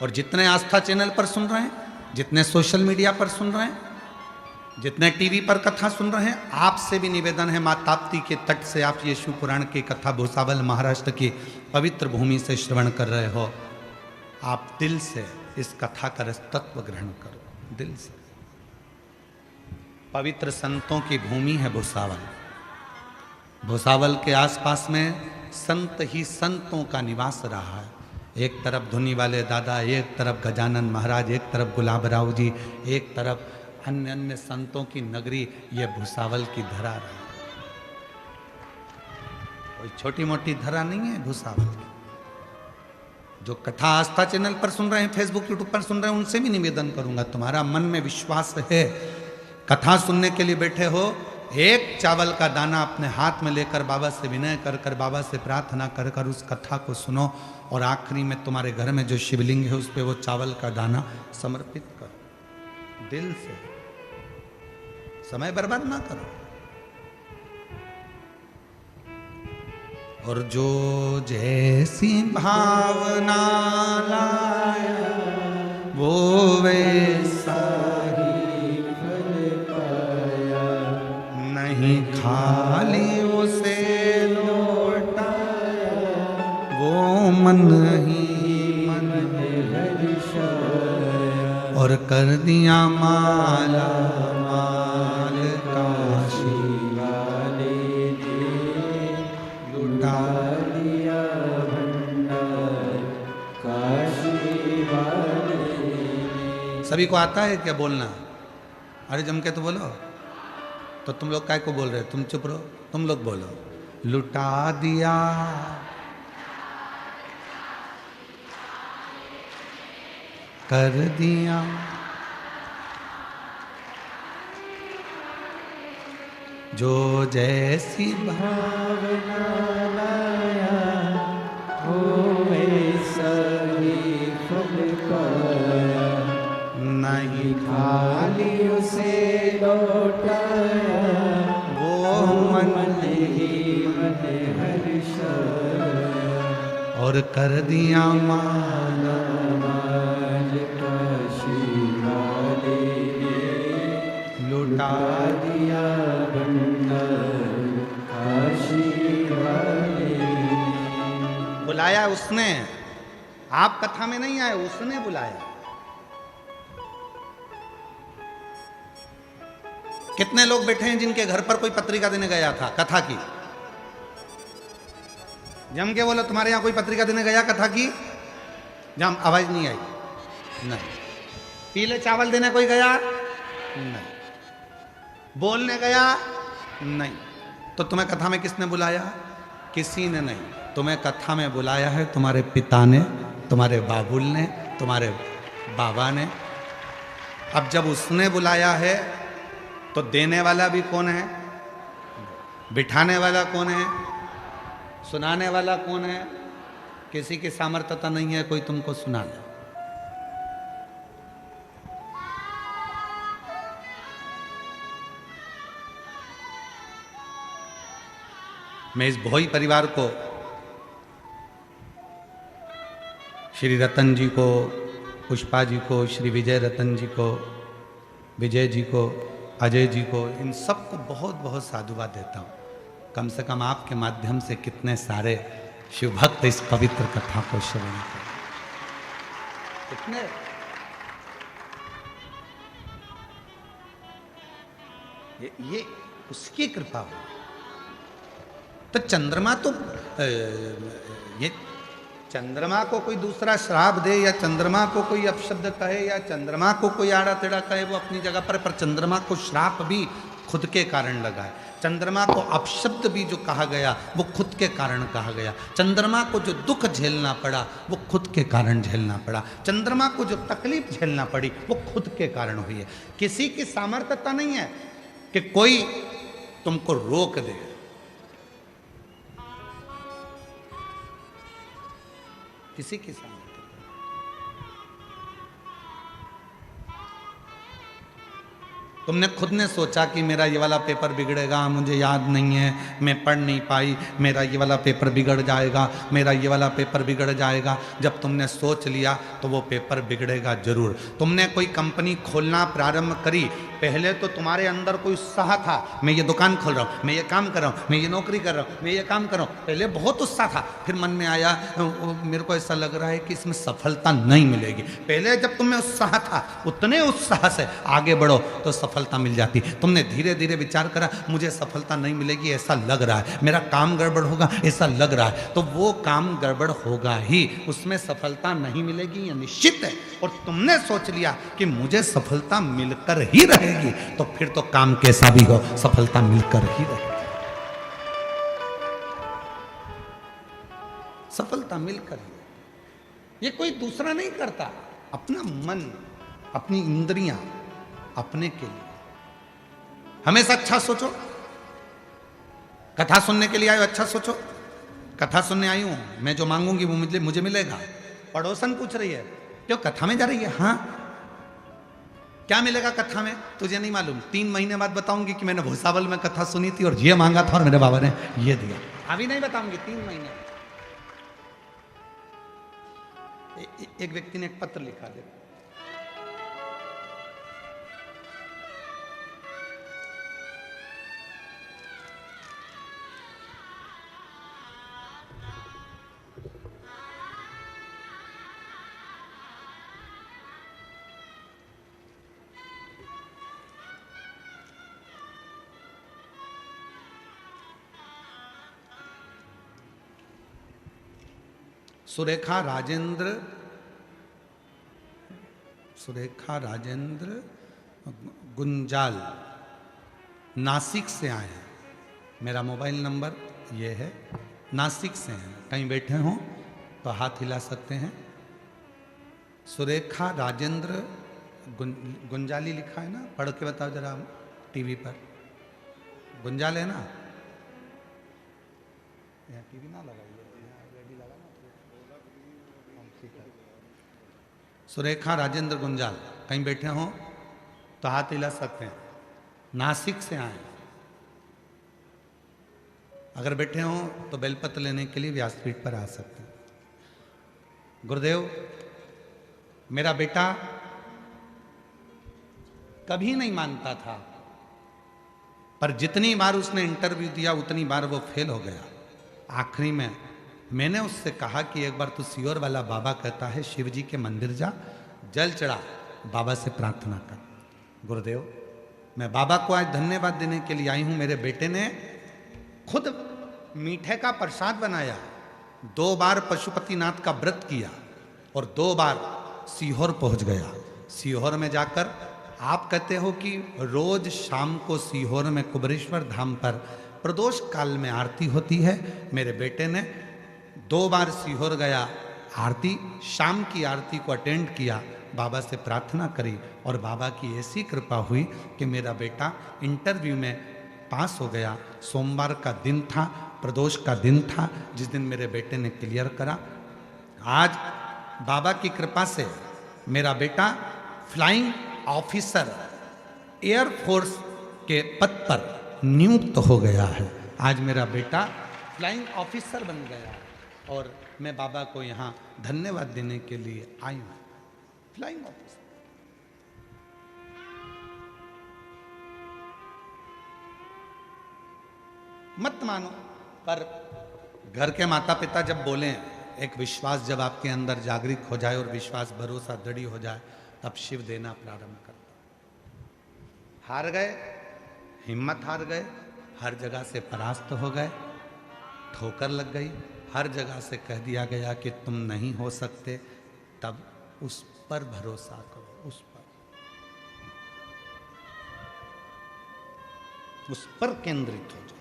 और जितने आस्था चैनल पर सुन रहे हैं, जितने सोशल मीडिया पर सुन रहे हैं, जितने टीवी पर कथा सुन रहे हैं, आपसे भी निवेदन है, मां ताप्ती के तट से आप ये शिव पुराण की कथा भूसावल महाराष्ट्र की पवित्र भूमि से श्रवण कर रहे हो, आप दिल से इस कथा का तत्व ग्रहण करो, दिल से। पवित्र संतों की भूमि है भूसावल, भूसावल के आसपास में संत ही संतों का निवास रहा है, एक तरफ धुनी वाले दादा, एक तरफ गजानन महाराज, एक तरफ गुलाब राव जी, एक तरफ अन्य अन्य संतों की नगरी, ये भूसावल की धरा रही, कोई छोटी मोटी धरा नहीं है भूसावल की। जो कथा आस्था चैनल पर सुन रहे हैं, फेसबुक यूट्यूब पर सुन रहे हैं, उनसे भी निवेदन करूंगा, तुम्हारा मन में विश्वास है, कथा सुनने के लिए बैठे हो, एक चावल का दाना अपने हाथ में लेकर बाबा से विनय कर कर, बाबा से प्रार्थना कर कर उस कथा को सुनो, और आखिरी में तुम्हारे घर में जो शिवलिंग है उस पर वो चावल का दाना समर्पित करो, दिल से, समय बर्बाद ना करो। और जो जैसी भावना लाया वो वैसी नहीं खाली उसे लौटाया, वो मन ही मन और कर दिया माला माल काशी वाले ने लुटा दिया भंडार काशी वाले ने। सभी को आता है क्या बोलना? अरे जम के तो बोलो। तो तुम लोग काय को बोल रहे हो? तुम चुप रहो, तुम लोग बोलो। लुटा दिया कर दिया जो जैसी भावना लाया, वो वैसा ही फल पाया। नहीं खाली उसे लौटाया, वो मन ही मन हर्षाया और कर दिया माला माल काशी वाले ने लुटा दिया भंडार काशी वाले ने। बुलाया उसने, आप कथा में नहीं आए, उसने बुलाया। कितने लोग बैठे हैं जिनके घर पर कोई पत्रिका देने गया था कथा की? जम के बोलो, तुम्हारे यहां कोई पत्रिका देने गया कथा की? जम आवाज नहीं आई। नहीं। पीले चावल देने कोई गया? नहीं। बोलने गया? नहीं। तो तुम्हें कथा में किसने बुलाया? किसी ने नहीं। तुम्हें कथा में बुलाया है तुम्हारे पिता ने, तुम्हारे बाबुल ने, तुम्हारे बाबा ने। अब जब उसने बुलाया है तो देने वाला भी कौन है? बिठाने वाला कौन है? सुनाने वाला कौन है? किसी की सामर्थ्यता नहीं है कोई तुमको सुना ले। मैं इस भोई परिवार को, श्री रतन जी को, पुष्पा जी को, श्री विजय रतन जी को, विजय जी को, अजय जी को, इन सबको बहुत बहुत साधुवाद देता हूँ। कम से कम आपके माध्यम से कितने सारे शिव भक्त इस पवित्र कथा को श्रवण करें। कितने ये उसकी कृपा हो। तो चंद्रमा तो ये चंद्रमा को कोई दूसरा श्राप दे या चंद्रमा को कोई अपशब्द कहे या चंद्रमा को कोई आड़ा टेढ़ा कहे, वो अपनी जगह पर चंद्रमा को श्राप भी खुद के कारण लगा है। चंद्रमा को अपशब्द भी जो कहा गया वो खुद के कारण कहा गया। चंद्रमा को जो दुख झेलना पड़ा वो खुद के कारण झेलना पड़ा। चंद्रमा को जो तकलीफ झेलना पड़ी वो खुद के कारण हुई है। किसी की सामर्थ्यता नहीं है कि कोई तुमको रोक दे। किसी की सामर्थ्य तुमने खुद ने सोचा कि मेरा ये वाला पेपर बिगड़ेगा, मुझे याद नहीं है, मैं पढ़ नहीं पाई, मेरा ये वाला पेपर बिगड़ जाएगा, मेरा ये वाला पेपर बिगड़ जाएगा। जब तुमने सोच लिया तो वो पेपर बिगड़ेगा जरूर। तुमने कोई कंपनी खोलना प्रारंभ करी, पहले तो तुम्हारे अंदर कोई उत्साह था, मैं ये दुकान खोल रहा हूँ, मैं ये काम कर रहा हूँ, मैं ये नौकरी कर रहा हूँ, मैं ये काम कर रहा हूँ। पहले बहुत उत्साह था, फिर मन में आया मेरे को ऐसा लग रहा है कि इसमें सफलता नहीं मिलेगी। पहले जब तुम्हें उत्साह था, उतने उत्साह से आगे बढ़ो तो सफलता मिल जाती। तुमने धीरे धीरे विचार करा मुझे सफलता नहीं मिलेगी, ऐसा लग रहा है, मेरा काम गड़बड़ होगा ऐसा लग रहा है, तो वो काम गड़बड़ होगा ही, उसमें सफलता नहीं मिलेगी, ये निश्चित है। और तुमने सोच लिया कि मुझे सफलता मिलकर ही रहेगी, तो फिर तो काम कैसा भी हो सफलता मिलकर ही रहेगी। सफलता मिलकर ही, ये कोई दूसरा नहीं करता, अपना मन, अपनी इंद्रियां, अपने के लिए। हमेशा अच्छा सोचो। कथा सुनने के लिए आयो, अच्छा सोचो। कथा सुनने आई हूं, मैं जो मांगूंगी वो मुझे मिलेगा। पड़ोसन पूछ रही है क्यों कथा में जा रही है? हाँ, क्या मिलेगा कथा में? तुझे नहीं मालूम, 3 महीने बाद बताऊंगी कि मैंने भूसावल में कथा सुनी थी और ये मांगा था और मेरे बाबा ने ये दिया। अभी नहीं बताऊंगी, 3 महीने। एक व्यक्ति ने एक पत्र लिखा दे, सुरेखा राजेंद्र गुंजाल नासिक से आए हैं। मेरा मोबाइल नंबर ये है, नासिक से हैं। कहीं बैठे हों तो हाथ हिला सकते हैं। सुरेखा राजेंद्र गुंजाली लिखा है ना, पढ़ के बताओ जरा टीवी पर। गुंजाल है ना, यहाँ टीवी ना लगाइए, यहाँ रेडी लगा ना। सुरेखा राजेंद्र गुंजाल कहीं बैठे हों तो हाथ हिला सकते हैं। नासिक से आए। अगर बैठे हों तो बेलपत्र लेने के लिए व्यासपीठ पर आ सकते हैं। गुरुदेव, मेरा बेटा कभी नहीं मानता था, पर जितनी बार उसने इंटरव्यू दिया उतनी बार वो फेल हो गया। आखिरी में मैंने उससे कहा कि एक बार तू सियोर वाला बाबा कहता है शिव जी के मंदिर जा, जल चढ़ा, बाबा से प्रार्थना कर। गुरुदेव, मैं बाबा को आज धन्यवाद देने के लिए आई हूं। मेरे बेटे ने खुद मीठे का प्रसाद बनाया, 2 बार पशुपतिनाथ का व्रत किया और 2 बार सीहोर पहुंच गया। सीहोर में जाकर आप कहते हो कि रोज शाम को सीहोर में कुबरेश्वर धाम पर प्रदोष काल में आरती होती है। मेरे बेटे ने 2 बार सीहोर गया, आरती, शाम की आरती को अटेंड किया, बाबा से प्रार्थना करी और बाबा की ऐसी कृपा हुई कि मेरा बेटा इंटरव्यू में पास हो गया। सोमवार का दिन था, प्रदोष का दिन था, जिस दिन मेरे बेटे ने क्लियर करा। आज बाबा की कृपा से मेरा बेटा फ्लाइंग ऑफिसर एयरफोर्स के पद पर नियुक्त हो गया है। आज मेरा बेटा फ्लाइंग ऑफिसर बन गया है और मैं बाबा को यहाँ धन्यवाद देने के लिए आई हूँ। फ्लाइंग ऑफिसर, मत मानो, पर घर के माता पिता जब बोले, एक विश्वास जब आपके अंदर जागृत हो जाए और विश्वास भरोसा दृढ़ हो जाए, तब शिव देना प्रारंभ करता। हार गए, हिम्मत हार गए, हर जगह से परास्त हो गए, ठोकर लग गई, हर जगह से कह दिया गया कि तुम नहीं हो सकते, तब उस पर भरोसा करो, उस पर केंद्रित हो जाओ।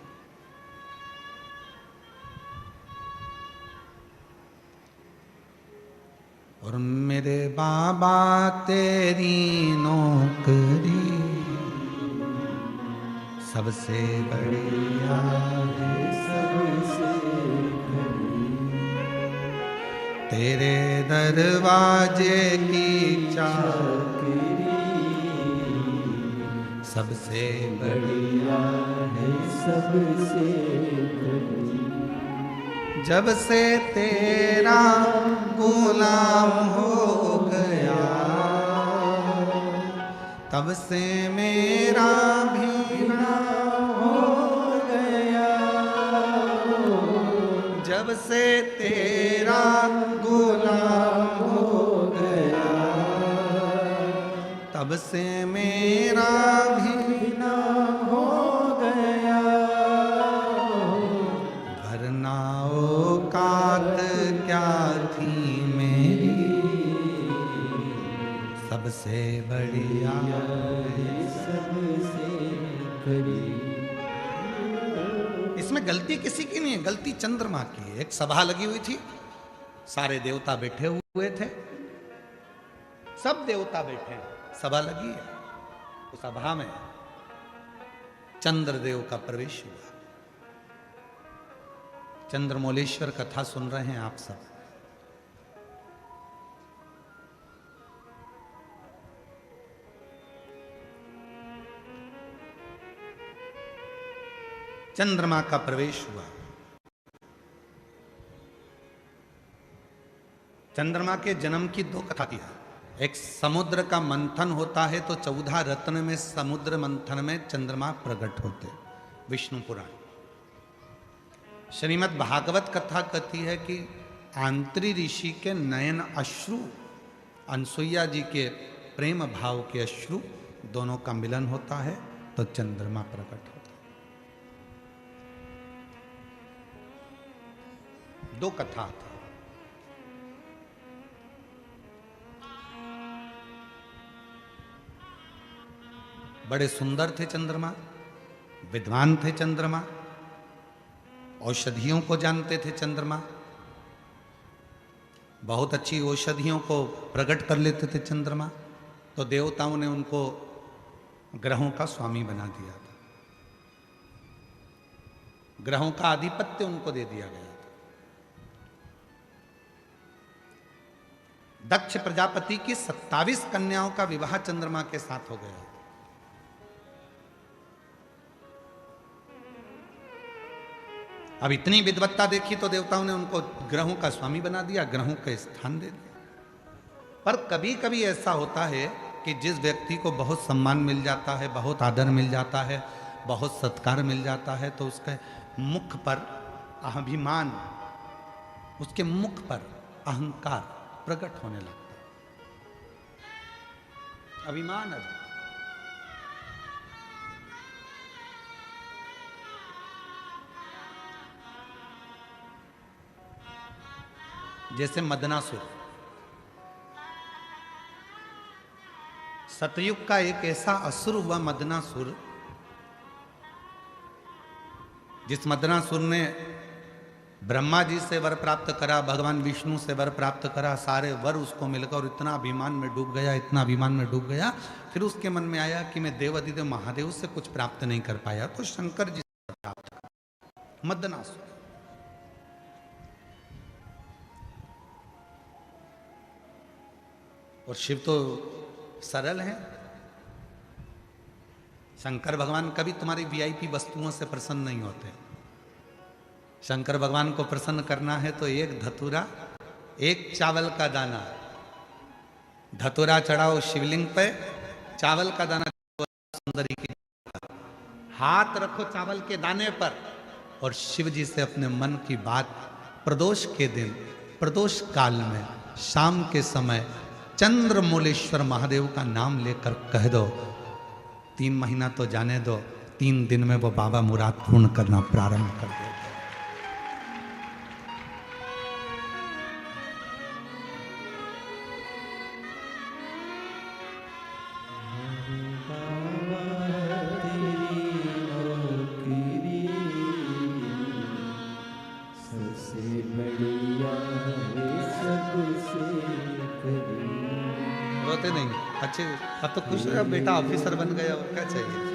और मेरे बाबा तेरी नौकरी सबसे बढ़िया है, सबसे तेरे दरवाजे की चाकरी सबसे बढ़िया है, सबसे बढ़िया। जब से तेरा गुलाम हो गया, तब से मेरा भी नाम हो गया। जब से तेरा गुलाम हो गया, तब से मेरा भी नाम हो गया। वरना औकात क्या थी मेरी, सबसे बढ़िया सबसे बढ़िया। इसमें गलती किसी की नहीं है, गलती चंद्रमा की है। एक सभा लगी हुई थी, सारे देवता बैठे हुए थे, सब देवता बैठे हैं, सभा लगी है। उस सभा में चंद्रदेव का प्रवेश हुआ। चंद्रमौलेश्वर कथा सुन रहे हैं आप सब। चंद्रमा का प्रवेश हुआ। चंद्रमा के जन्म की 2 कथा थी। एक समुद्र का मंथन होता है तो 14 रत्न में समुद्र मंथन में चंद्रमा प्रकट होते, विष्णु पुराण। श्रीमद् भागवत कथा कहती है कि आंत्री ऋषि के नयन अश्रु, अनसुईया जी के प्रेम भाव के अश्रु, दोनों का मिलन होता है तो चंद्रमा प्रकट होता है। 2 कथा था। बड़े सुंदर थे चंद्रमा, विद्वान थे चंद्रमा, औषधियों को जानते थे चंद्रमा, बहुत अच्छी औषधियों को प्रकट कर लेते थे चंद्रमा। तो देवताओं ने उनको ग्रहों का स्वामी बना दिया था, ग्रहों का आधिपत्य उनको दे दिया गया था। दक्ष प्रजापति की 27 कन्याओं का विवाह चंद्रमा के साथ हो गया। अब इतनी विद्वत्ता देखी तो देवताओं ने उनको ग्रहों का स्वामी बना दिया, ग्रहों का स्थान दे दिया। पर कभी कभी ऐसा होता है कि जिस व्यक्ति को बहुत सम्मान मिल जाता है, बहुत आदर मिल जाता है, बहुत सत्कार मिल जाता है, तो उसके मुख पर अभिमान, उसके मुख पर अहंकार प्रकट होने लगता है। अभिमान आ जाता है। जैसे मदनासुर, सतयुग का एक ऐसा असुर हुआ मदनासुर, जिस मदनासुर ने ब्रह्मा जी से वर प्राप्त करा, भगवान विष्णु से वर प्राप्त करा, सारे वर उसको मिलकर, और इतना अभिमान में डूब गया, इतना अभिमान में डूब गया। फिर उसके मन में आया कि मैं देवाधिदेव महादेव से कुछ प्राप्त नहीं कर पाया, तो शंकर जी से प्राप्त कर। मदनासुर और शिव तो सरल हैं। शंकर भगवान कभी तुम्हारी वीआईपी वस्तुओं से प्रसन्न नहीं होते। शंकर भगवान को प्रसन्न करना है तो एक धतूरा, एक चावल का दाना, धतूरा चढ़ाओ शिवलिंग पे, चावल का दाना सुंदरी की, हाथ रखो चावल के दाने पर, और शिव जी से अपने मन की बात प्रदोष के दिन, प्रदोष काल में, शाम के समय चंद्रमौलेश्वर महादेव का नाम लेकर कह दो। 3 महीना तो जाने दो, 3 दिन में वो बाबा मुराद पूर्ण करना प्रारंभ कर दे। रोते नहीं, अच्छे, अब तो खुश है, बेटा ऑफिसर बन गया, और क्या चाहिए।